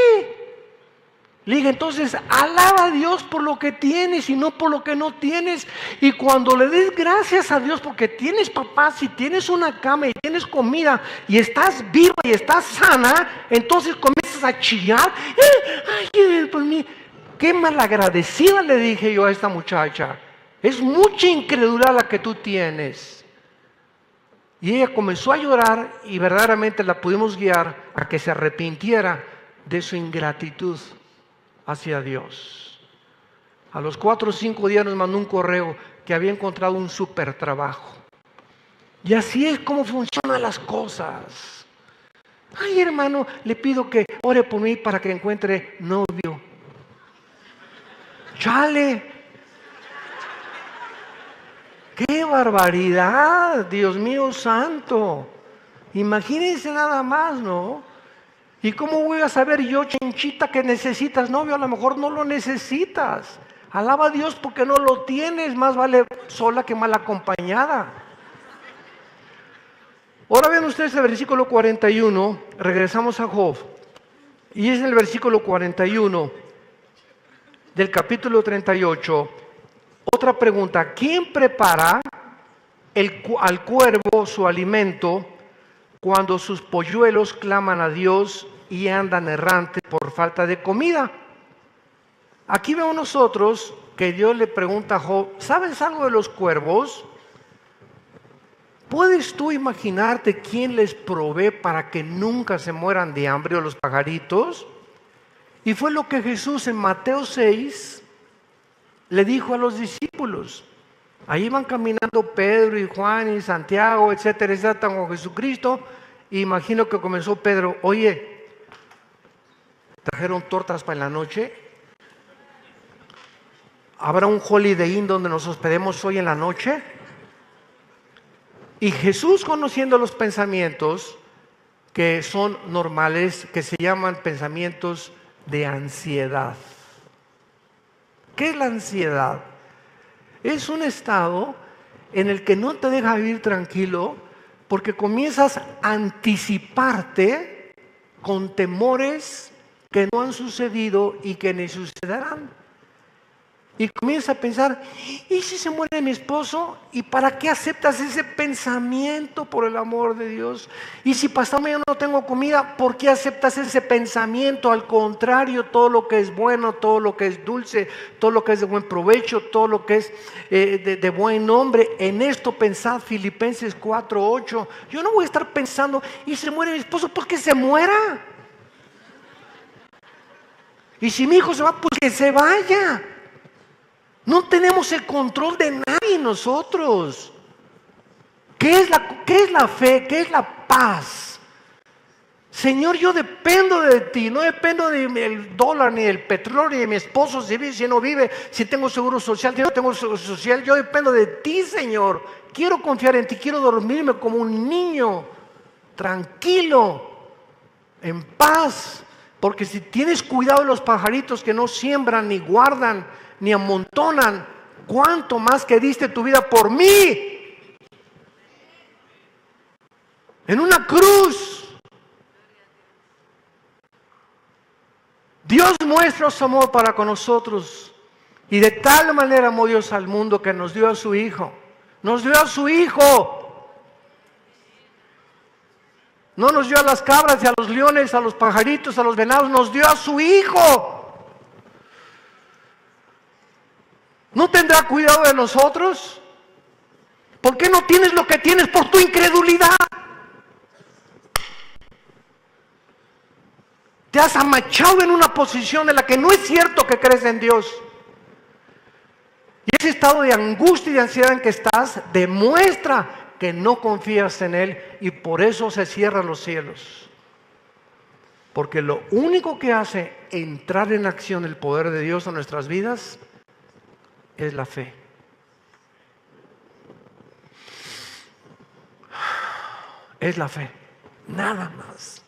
Le dije: entonces alaba a Dios por lo que tienes y no por lo que no tienes. Y cuando le des gracias a Dios porque tienes papás y tienes una cama y tienes comida y estás viva y estás sana, entonces comienzas a chillar. Ay, por mí. Qué malagradecida, le dije yo a esta muchacha. Es mucha incredulidad la que tú tienes. Y ella comenzó a llorar y verdaderamente la pudimos guiar a que se arrepintiera de su ingratitud hacia Dios. A los 4 o 5 días nos mandó un correo que había encontrado un súper trabajo. Y así es como funcionan las cosas. Ay, hermano, le pido que ore por mí para que encuentre novio. ¡Chale! ¡Qué barbaridad! Dios mío santo. Imagínense nada más, ¿no? ¿Y cómo voy a saber yo, chinchita, que necesitas novio? A lo mejor no lo necesitas. Alaba a Dios porque no lo tienes. Más vale sola que mal acompañada. Ahora ven ustedes el versículo 41. Regresamos a Job. Y es el versículo 41 del capítulo 38, otra pregunta: ¿quién prepara al cuervo su alimento cuando sus polluelos claman a Dios y andan errantes por falta de comida? Aquí vemos nosotros que Dios le pregunta a Job, ¿sabes algo de los cuervos? ¿Puedes tú imaginarte quién les provee para que nunca se mueran de hambre o los pajaritos? Y fue lo que Jesús en Mateo 6 le dijo a los discípulos. Ahí van caminando Pedro y Juan y Santiago, etcétera, etcétera, con Jesucristo. Y imagino que comenzó Pedro, oye, ¿trajeron tortas para la noche? ¿Habrá un Holiday Inn donde nos hospedemos hoy en la noche? Y Jesús, conociendo los pensamientos que son normales, que se llaman pensamientos de ansiedad. ¿Qué es la ansiedad? Es un estado en el que no te deja vivir tranquilo porque comienzas a anticiparte con temores que no han sucedido y que ni sucederán. Y comienza a pensar, ¿y si se muere mi esposo? ¿Y para qué aceptas ese pensamiento, por el amor de Dios? ¿Y si pasado mañana no tengo comida? ¿Por qué aceptas ese pensamiento? Al contrario, todo lo que es bueno, todo lo que es dulce, todo lo que es de buen provecho, todo lo que es de buen nombre, en esto pensad, Filipenses 4:8. Yo no voy a estar pensando, ¿y si se muere mi esposo? Pues que se muera. Y si mi hijo se va, pues que se vaya. No tenemos el control de nadie nosotros. ¿Qué es la fe? ¿Qué es la paz? Señor, yo dependo de ti, no dependo del dólar, ni del petróleo, ni de mi esposo, si vive, si no vive, si tengo seguro social, si no tengo seguro social. Yo dependo de ti, Señor. Quiero confiar en ti, quiero dormirme como un niño, tranquilo, en paz. Porque si tienes cuidado de los pajaritos que no siembran, ni guardan, ni amontonan, ¿cuánto más que diste tu vida por mí? En una cruz. Dios muestra su amor para con nosotros. Y de tal manera amó Dios al mundo que nos dio a su Hijo. Nos dio a su Hijo. No nos dio a las cabras y a los leones, a los pajaritos, a los venados. Nos dio a su Hijo. ¿No tendrá cuidado de nosotros? ¿Por qué no tienes lo que tienes? Por tu incredulidad. Te has amachado en una posición en la que no es cierto que crees en Dios. Y ese estado de angustia y de ansiedad en que estás demuestra que no confías en Él y por eso se cierran los cielos. Porque lo único que hace entrar en acción el poder de Dios en nuestras vidas es la fe. Es la fe, nada más.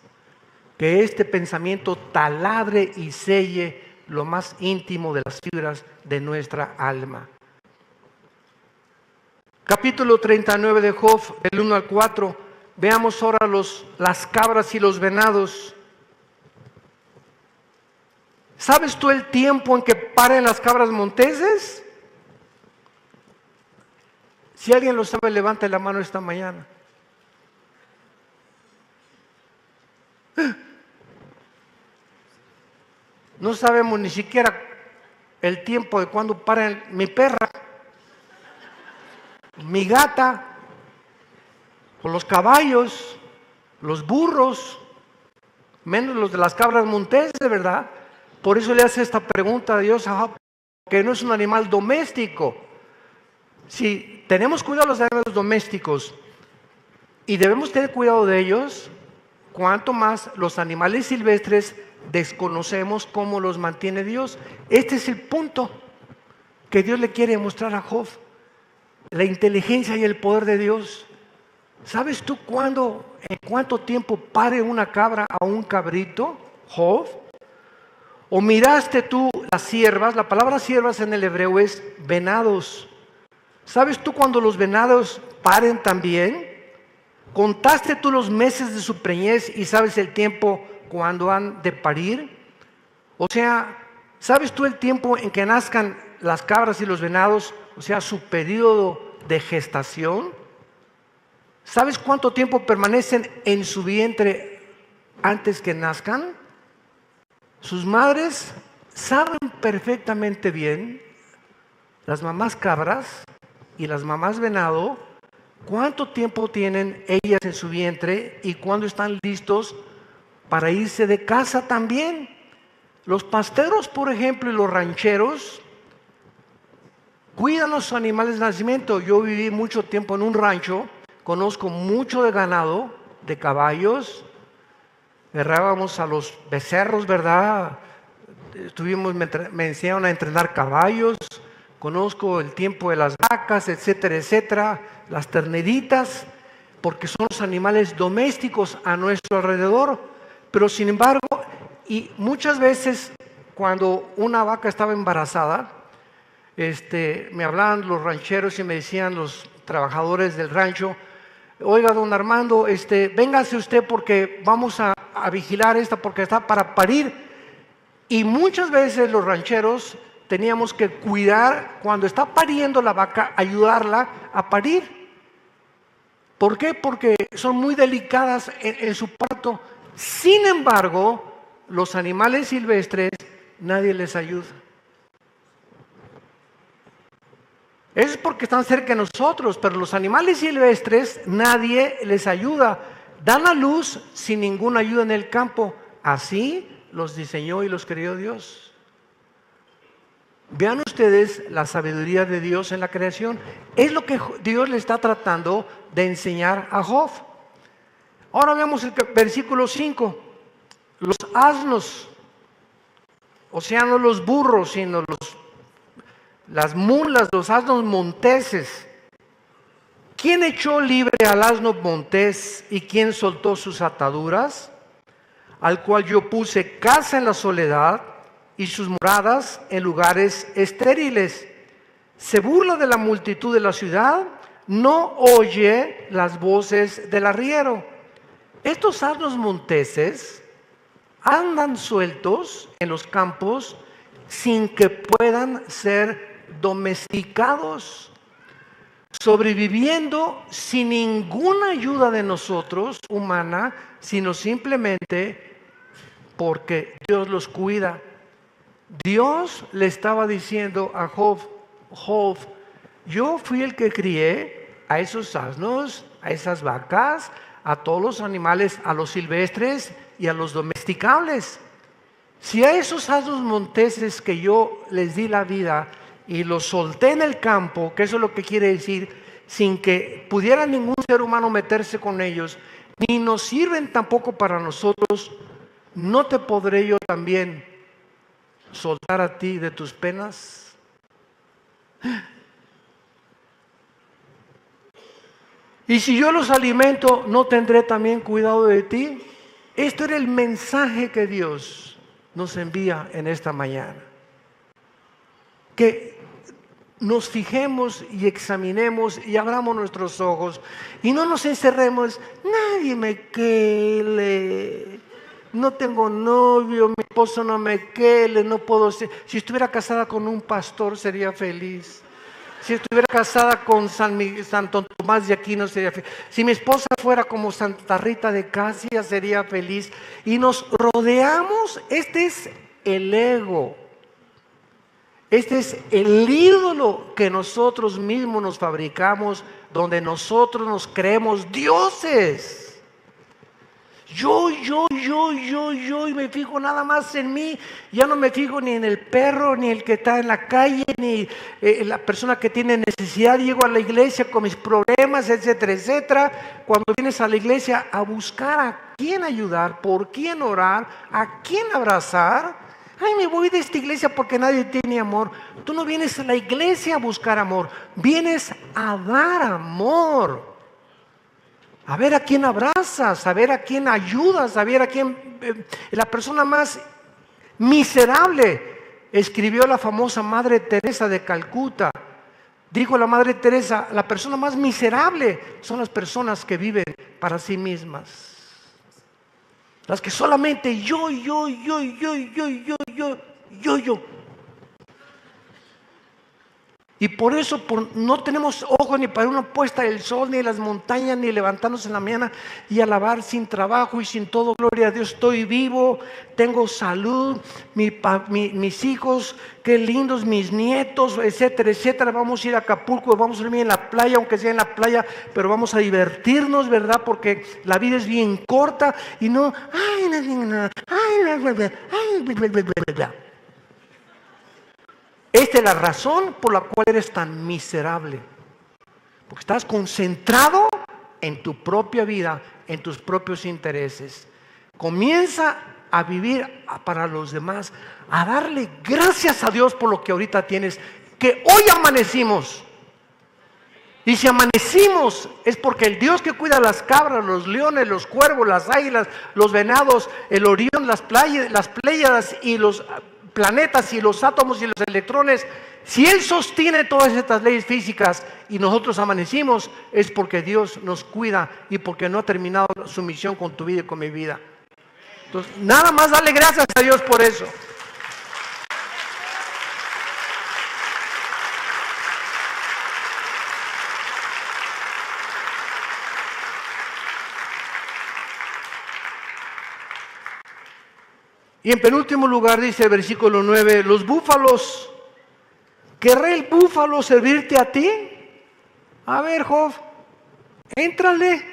Que este pensamiento taladre y selle lo más íntimo de las fibras de nuestra alma. Capítulo 39 de Job, del 1 al 4. Veamos ahora las cabras y los venados. ¿Sabes tú el tiempo en que paren las cabras monteses? Si alguien lo sabe, levante la mano esta mañana. No sabemos ni siquiera el tiempo de cuando paren mi perra, mi gata, o los caballos, los burros, menos los de las cabras monteses, ¿verdad? Por eso le hace esta pregunta a Dios, que no es un animal doméstico. Si tenemos cuidado de los animales domésticos y debemos tener cuidado de ellos, cuanto más los animales silvestres desconocemos cómo los mantiene Dios. Este es el punto que Dios le quiere mostrar a Job. La inteligencia y el poder de Dios. ¿Sabes tú en cuánto tiempo pare una cabra a un cabrito, Job? ¿O miraste tú las ciervas? La palabra ciervas en el hebreo es venados. ¿Sabes tú cuando los venados paren también? ¿Contaste tú los meses de su preñez y sabes el tiempo cuando han de parir? O sea, ¿sabes tú el tiempo en que nazcan las cabras y los venados? O sea, su periodo de gestación. ¿Sabes cuánto tiempo permanecen en su vientre antes que nazcan? Sus madres saben perfectamente bien, las mamás cabras y las mamás venado, cuánto tiempo tienen ellas en su vientre y cuándo están listos para irse de casa también. Los pasteros, por ejemplo, y los rancheros cuidan los animales de nacimiento. Yo viví mucho tiempo en un rancho, conozco mucho de ganado, de caballos, herrábamos a los becerros, ¿verdad? Me enseñaron a entrenar caballos, conozco el tiempo de las vacas, etcétera, etcétera, las terneritas, porque son los animales domésticos a nuestro alrededor. Pero sin embargo, y muchas veces cuando una vaca estaba embarazada, me hablaban los rancheros y me decían los trabajadores del rancho: oiga, don Armando, véngase usted porque vamos a vigilar esta porque está para parir. Y muchas veces los rancheros teníamos que cuidar cuando está pariendo la vaca, ayudarla a parir. ¿Por qué? Porque son muy delicadas en su parto. Sin embargo, los animales silvestres, nadie les ayuda. Eso es porque están cerca de nosotros, pero los animales silvestres, nadie les ayuda. Dan a luz sin ninguna ayuda en el campo. Así los diseñó y los creó Dios. Vean ustedes la sabiduría de Dios en la creación. Es lo que Dios le está tratando de enseñar a Job. Ahora veamos el versículo 5. Los asnos, o sea, no los burros, sino las mulas, los asnos monteses. ¿Quién echó libre al asno montés y quién soltó sus ataduras? Al cual yo puse casa en la soledad y sus moradas en lugares estériles. Se burla de la multitud de la ciudad, no oye las voces del arriero. Estos asnos monteses andan sueltos en los campos sin que puedan ser domesticados, sobreviviendo sin ninguna ayuda de nosotros, humana, sino simplemente porque Dios los cuida. Dios le estaba diciendo a Job: Job, yo fui el que crié a esos asnos, a esas vacas, a todos los animales, a los silvestres y a los domesticables. Si a esos asnos monteses que yo les di la vida y los solté en el campo, que eso es lo que quiere decir, sin que pudiera ningún ser humano meterse con ellos, ni nos sirven tampoco para nosotros, ¿no te podré yo también soltar a ti de tus penas? Y si yo los alimento, ¿no tendré también cuidado de ti? Esto era el mensaje que Dios nos envía en esta mañana. Que nos fijemos y examinemos y abramos nuestros ojos y no nos encerremos. Nadie me quiere, no tengo novio, mi esposo no me quiere, no puedo ser. Si estuviera casada con un pastor sería feliz. Si estuviera casada con Santo Tomás de Aquino sería feliz. Si mi esposa fuera como Santa Rita de Casia sería feliz. Y nos rodeamos, este es el ego. Este es el ídolo que nosotros mismos nos fabricamos, donde nosotros nos creemos dioses. Yo, y me fijo nada más en mí. Ya no me fijo ni en el perro, ni el que está en la calle, ni la persona que tiene necesidad. Llego a la iglesia con mis problemas, etcétera, etcétera. Cuando vienes a la iglesia a buscar a quién ayudar, por quién orar, a quién abrazar. Ay, me voy de esta iglesia porque nadie tiene amor. Tú no vienes a la iglesia a buscar amor, vienes a dar amor. A ver a quién abrazas, a ver a quién ayudas, a ver a quién... la persona más miserable, escribió la famosa Madre Teresa de Calcuta. Dijo la Madre Teresa: la persona más miserable son las personas que viven para sí mismas. Las que solamente yo. Y por eso no tenemos ojos ni para una puesta del sol, ni las montañas, ni levantarnos en la mañana y alabar sin trabajo y sin todo. Gloria a Dios, estoy vivo, tengo salud, mis hijos, qué lindos, mis nietos, etcétera, etcétera. Vamos a ir a Acapulco, vamos a dormir en la playa, aunque sea en la playa, pero vamos a divertirnos, ¿verdad? Porque la vida es bien corta y no, esta es la razón por la cual eres tan miserable. Porque estás concentrado en tu propia vida, en tus propios intereses. Comienza a vivir para los demás, a darle gracias a Dios por lo que ahorita tienes, que hoy amanecimos. Y si amanecimos es porque el Dios que cuida las cabras, los leones, los cuervos, las águilas, los venados, el Orión, las Pléyades y los planetas y los átomos y los electrones, si Él sostiene todas estas leyes físicas y nosotros amanecimos, es porque Dios nos cuida y porque no ha terminado su misión con tu vida y con mi vida. Entonces, nada más dale gracias a Dios por eso. Y en penúltimo lugar dice el versículo 9, los búfalos, ¿querrá el búfalo servirte a ti? A ver, Job, éntrale.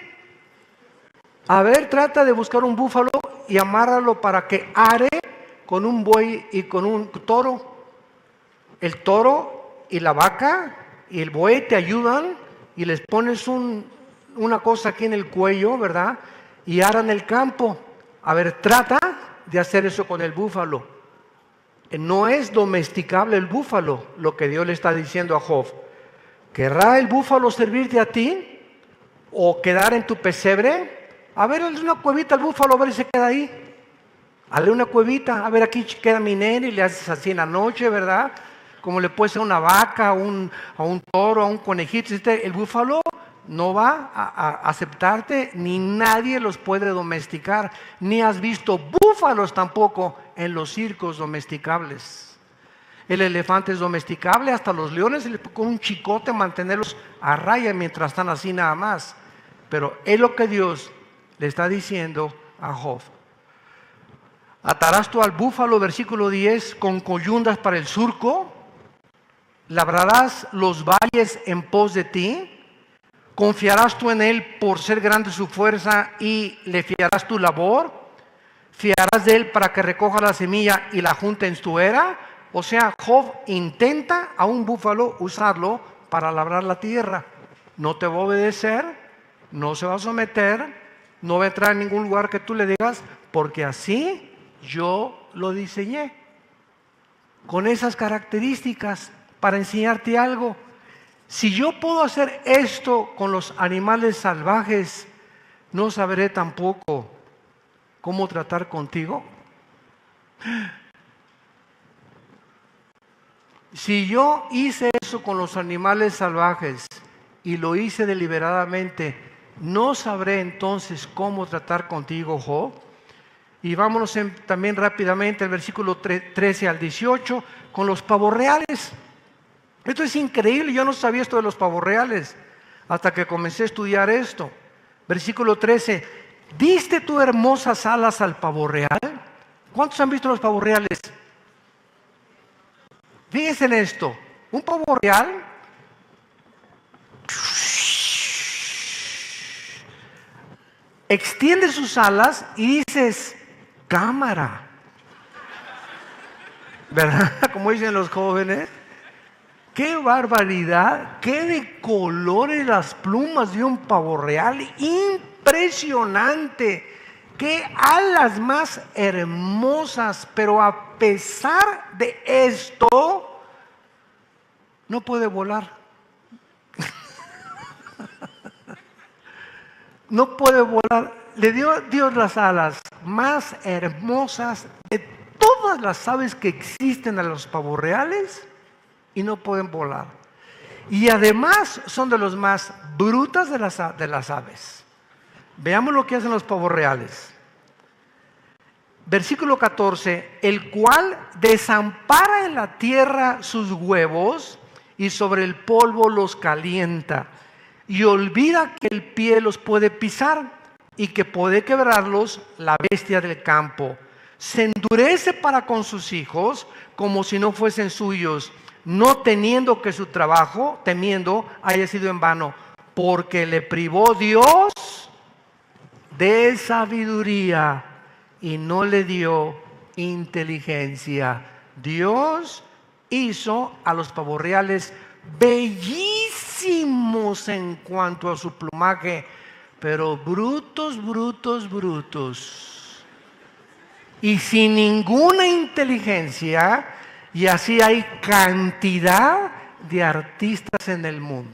A ver, trata de buscar un búfalo y amárralo para que are con un buey y con un toro. El toro y la vaca y el buey te ayudan y les pones una cosa aquí en el cuello, ¿verdad? Y aran el campo. A ver, trata de hacer eso con el búfalo. No es domesticable el búfalo, lo que Dios le está diciendo a Job. ¿Querrá el búfalo servirte a ti o quedar en tu pesebre? A ver, hazle una cuevita al búfalo, a ver si se queda ahí. Hazle una cuevita, a ver, aquí queda mi nene, y le haces así en la noche, ¿verdad? Como le puede ser a una vaca, a un toro, a un conejito. El búfalo no va a aceptarte, ni nadie los puede domesticar, ni has visto búfalos tampoco en los circos domesticables. El elefante es domesticable, hasta los leones con un chicote mantenerlos a raya mientras están así nada más. Pero es lo que Dios le está diciendo a Job. Atarás tú al búfalo, versículo 10, con coyundas para el surco, labrarás los valles en pos de ti. ¿Confiarás tú en él por ser grande su fuerza y le fiarás tu labor? ¿Fiarás de él para que recoja la semilla y la junte en tu era? O sea, Job intenta a un búfalo usarlo para labrar la tierra. No te va a obedecer, no se va a someter, no va a entrar en ningún lugar que tú le digas, porque así yo lo diseñé. Con esas características para enseñarte algo. Si yo puedo hacer esto con los animales salvajes, ¿no sabré tampoco cómo tratar contigo? Si yo hice eso con los animales salvajes y lo hice deliberadamente, ¿no sabré entonces cómo tratar contigo, Job? Y vámonos también rápidamente al versículo 13 al 18 con los pavos reales. Esto es increíble, yo no sabía esto de los pavos reales hasta que comencé a estudiar esto. Versículo 13, ¿diste tú hermosas alas al pavo real? ¿Cuántos han visto los pavos reales? Fíjense en esto, un pavo real extiende sus alas y dices, cámara, ¿verdad? Como dicen los jóvenes. ¡Qué barbaridad! ¡Qué de colores las plumas de un pavo real! ¡Impresionante! ¡Qué alas más hermosas! Pero a pesar de esto, no puede volar. No puede volar. Le dio Dios las alas más hermosas de todas las aves que existen a los pavos reales. Y no pueden volar. Y además son de los más brutas de las aves. Veamos lo que hacen los pavos reales. Versículo 14, el cual desampara en la tierra sus huevos y sobre el polvo los calienta, y olvida que el pie los puede pisar y que puede quebrarlos la bestia del campo. Se endurece para con sus hijos como si no fuesen suyos, no teniendo que su trabajo, temiendo, haya sido en vano, porque le privó Dios de sabiduría y no le dio inteligencia. Dios hizo a los pavorreales bellísimos en cuanto a su plumaje, pero brutos, brutos, brutos, y sin ninguna inteligencia, y así hay cantidad de artistas en el mundo.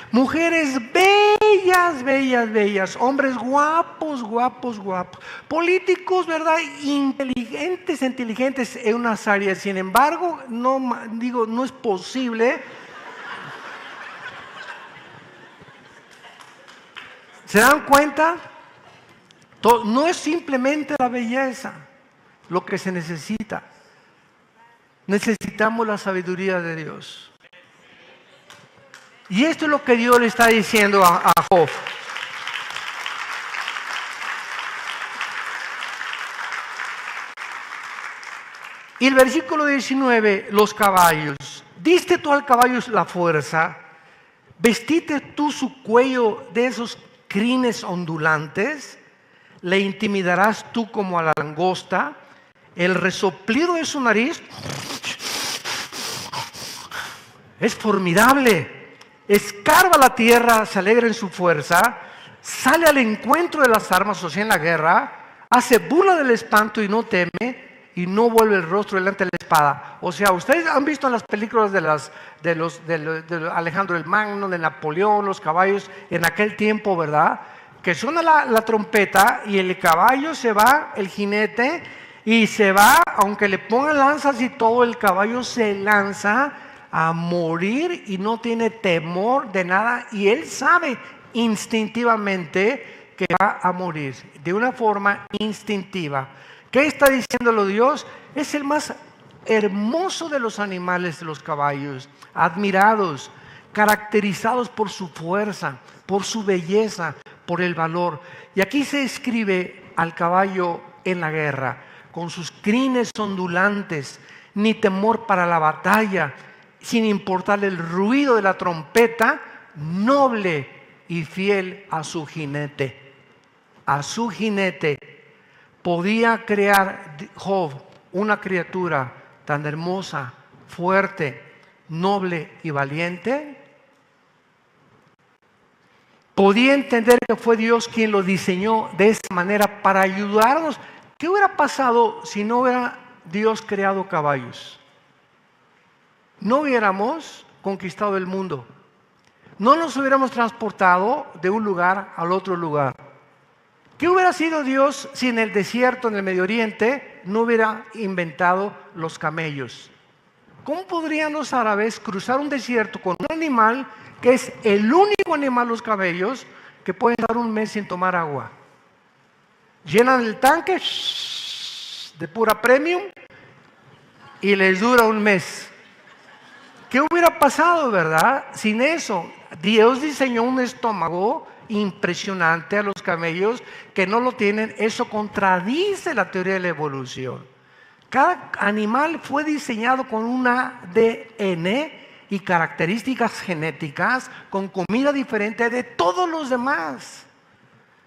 Mujeres bellas, bellas, bellas, hombres guapos, guapos, guapos, políticos, ¿verdad? Inteligentes, inteligentes en unas áreas. Sin embargo, no es posible. ¿Se dan cuenta? No es simplemente la belleza lo que se necesita. Necesitamos la sabiduría de Dios. Y esto es lo que Dios le está diciendo a Job. Y el versículo 19, los caballos. Diste tú al caballo la fuerza, vestiste tú su cuello de esos crines ondulantes, le intimidarás tú como a la langosta, el resoplido de su nariz es formidable. Escarba la tierra, se alegra en su fuerza, sale al encuentro de las armas, o sea, en la guerra, hace burla del espanto y no teme, y no vuelve el rostro delante de la espada. O sea, ustedes han visto en las películas de Alejandro el Magno, de Napoleón, los caballos en aquel tiempo, ¿verdad? Que suena la trompeta y el caballo se va, el jinete, y se va, aunque le pongan lanzas y todo, el caballo se lanza a morir y no tiene temor de nada, y él sabe instintivamente que va a morir de una forma instintiva. ¿Qué está diciéndolo Dios? Es el más hermoso de los animales, de los caballos, admirados, caracterizados por su fuerza, por su belleza, por el valor. Y aquí se escribe al caballo en la guerra, con sus crines ondulantes, ni temor para la batalla, sin importarle el ruido de la trompeta, noble y fiel a su jinete. A su jinete. ¿Podía crear Job una criatura tan hermosa, fuerte, noble y valiente? ¿Podía entender que fue Dios quien lo diseñó de esa manera para ayudarnos? ¿Qué hubiera pasado si no hubiera Dios creado caballos? No hubiéramos conquistado el mundo. No nos hubiéramos transportado de un lugar al otro lugar. ¿Qué hubiera sido Dios si en el desierto, en el Medio Oriente, no hubiera inventado los camellos? ¿Cómo podrían los árabes cruzar un desierto con un animal que es el único animal, los camellos, que pueden estar un mes sin tomar agua? Llenan el tanque de pura premium y les dura un mes. ¿Qué hubiera pasado, verdad? Sin eso, Dios diseñó un estómago impresionante a los camellos que no lo tienen. Eso contradice la teoría de la evolución. Cada animal fue diseñado con un ADN y características genéticas, con comida diferente de todos los demás,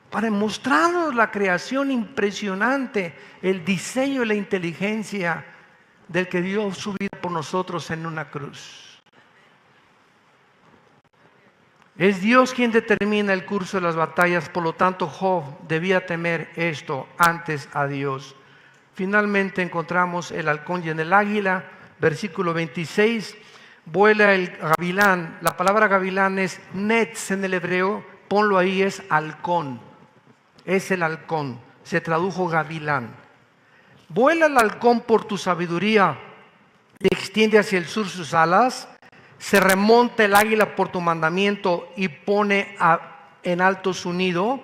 para mostrarnos la creación impresionante, el diseño y la inteligencia del que dio su vida por nosotros en una cruz. Es Dios quien determina el curso de las batallas, por lo tanto Job debía temer esto antes a Dios. Finalmente encontramos el halcón y en el águila, versículo 26, vuela el gavilán. La palabra gavilán es netz en el hebreo, ponlo ahí, es halcón, es el halcón, se tradujo gavilán. Vuela el halcón por tu sabiduría, extiende hacia el sur sus alas. Se remonta el águila por tu mandamiento y pone en alto su nido.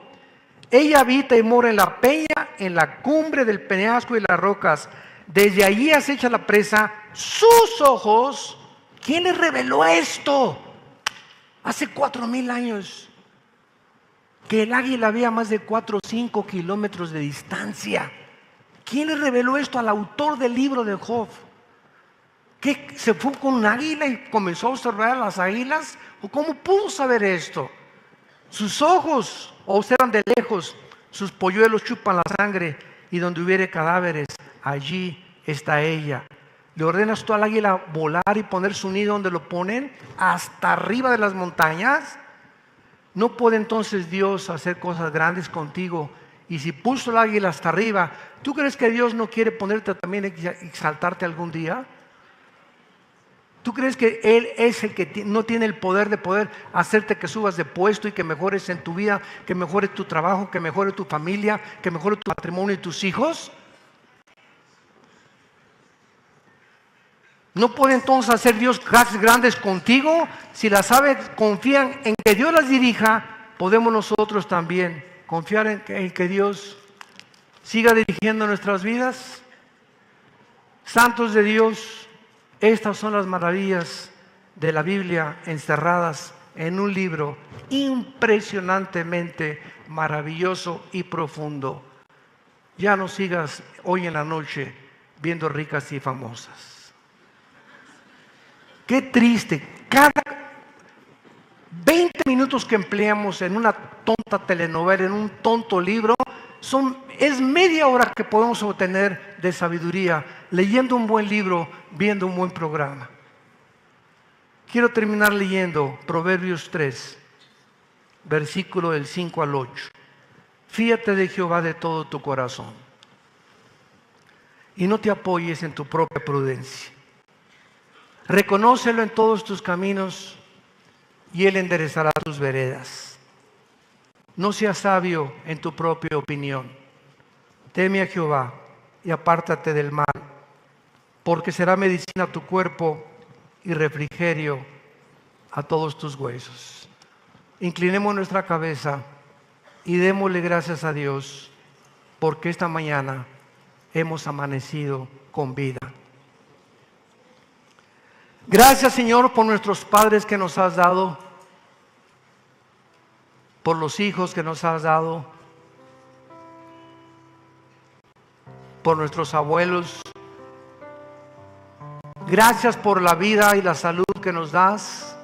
Ella habita y mora en la peña, en la cumbre del peñasco y las rocas. Desde allí acecha la presa. Sus ojos, ¿quién les reveló esto? Hace 4,000 años, que el águila había más de 4 o 5 kilómetros de distancia. ¿Quién le reveló esto al autor del libro de Job? ¿Qué, se fue con un águila y comenzó a observar a las águilas? ¿O cómo pudo saber esto? Sus ojos observan de lejos, sus polluelos chupan la sangre, y donde hubiere cadáveres, allí está ella. ¿Le ordenas tú al águila volar y poner su nido donde lo ponen? Hasta arriba de las montañas. ¿No puede entonces Dios hacer cosas grandes contigo? Y si puso el águila hasta arriba, ¿tú crees que Dios no quiere ponerte también, exaltarte algún día? ¿Tú crees que Él es el que no tiene el poder de poder hacerte que subas de puesto y que mejores en tu vida, que mejore tu trabajo, que mejore tu familia, que mejore tu matrimonio y tus hijos? ¿No puede entonces hacer Dios cosas grandes contigo? Si las aves confían en que Dios las dirija, podemos nosotros también confiar en que Dios siga dirigiendo nuestras vidas. Santos de Dios, estas son las maravillas de la Biblia encerradas en un libro impresionantemente maravilloso y profundo. Ya no sigas hoy en la noche viendo ricas y famosas. Qué triste, cada 20 minutos que empleamos en una tonta telenovela, en un tonto libro, es media hora que podemos obtener de sabiduría, leyendo un buen libro, viendo un buen programa. Quiero terminar leyendo Proverbios 3, versículo del 5 al 8. Fíate de Jehová de todo tu corazón y no te apoyes en tu propia prudencia. Reconócelo en todos tus caminos y Él enderezará tus veredas. No seas sabio en tu propia opinión. Teme a Jehová y apártate del mal, porque será medicina a tu cuerpo y refrigerio a todos tus huesos. Inclinemos nuestra cabeza y démosle gracias a Dios, porque esta mañana hemos amanecido con vida. Gracias, Señor, por nuestros padres que nos has dado, por los hijos que nos has dado, por nuestros abuelos. Gracias por la vida y la salud que nos das,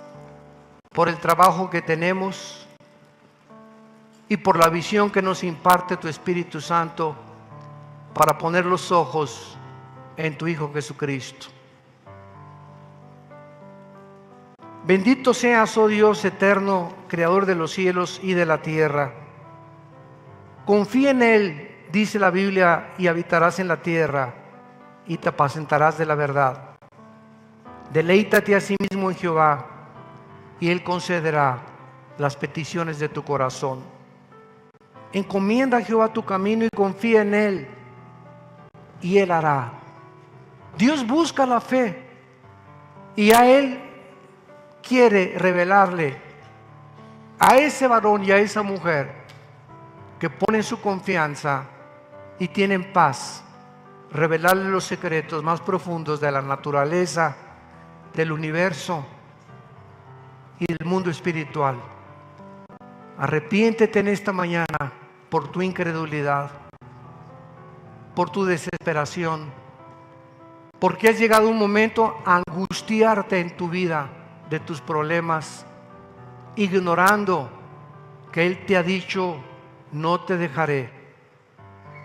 por el trabajo que tenemos y por la visión que nos imparte tu Espíritu Santo para poner los ojos en tu Hijo Jesucristo. Bendito seas, oh Dios eterno, creador de los cielos y de la tierra. Confía en Él, dice la Biblia, y habitarás en la tierra y te apacentarás de la verdad. Deleítate a sí mismo en Jehová y Él concederá las peticiones de tu corazón. Encomienda a Jehová tu camino y confía en Él y Él hará. Dios busca la fe y a Él quiere revelarle a ese varón y a esa mujer que ponen su confianza y tienen paz, revelarle los secretos más profundos de la naturaleza, del universo y del mundo espiritual. Arrepiéntete en esta mañana por tu incredulidad, por tu desesperación, porque has llegado un momento a angustiarte en tu vida de tus problemas, ignorando que Él te ha dicho: no te dejaré,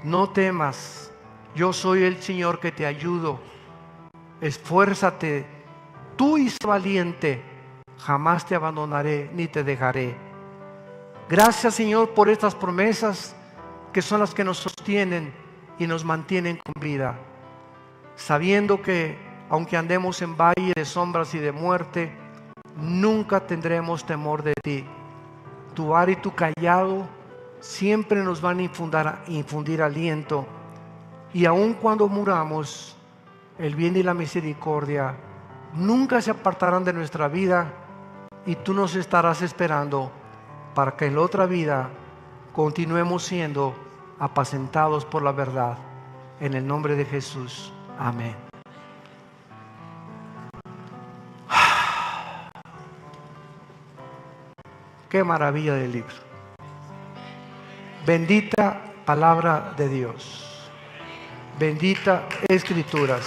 no temas, yo soy el Señor que te ayudo, esfuérzate, tú y sé valiente, jamás te abandonaré ni te dejaré. Gracias, Señor, por estas promesas que son las que nos sostienen y nos mantienen con vida, sabiendo que aunque andemos en valle de sombras y de muerte, nunca tendremos temor de ti. Tu vara y tu callado siempre nos van a infundir aliento, y aun cuando muramos, el bien y la misericordia nunca se apartarán de nuestra vida, y tú nos estarás esperando para que en la otra vida continuemos siendo apacentados por la verdad. En el nombre de Jesús. Amén. Qué maravilla del libro. Bendita palabra de Dios. Bendita Escrituras.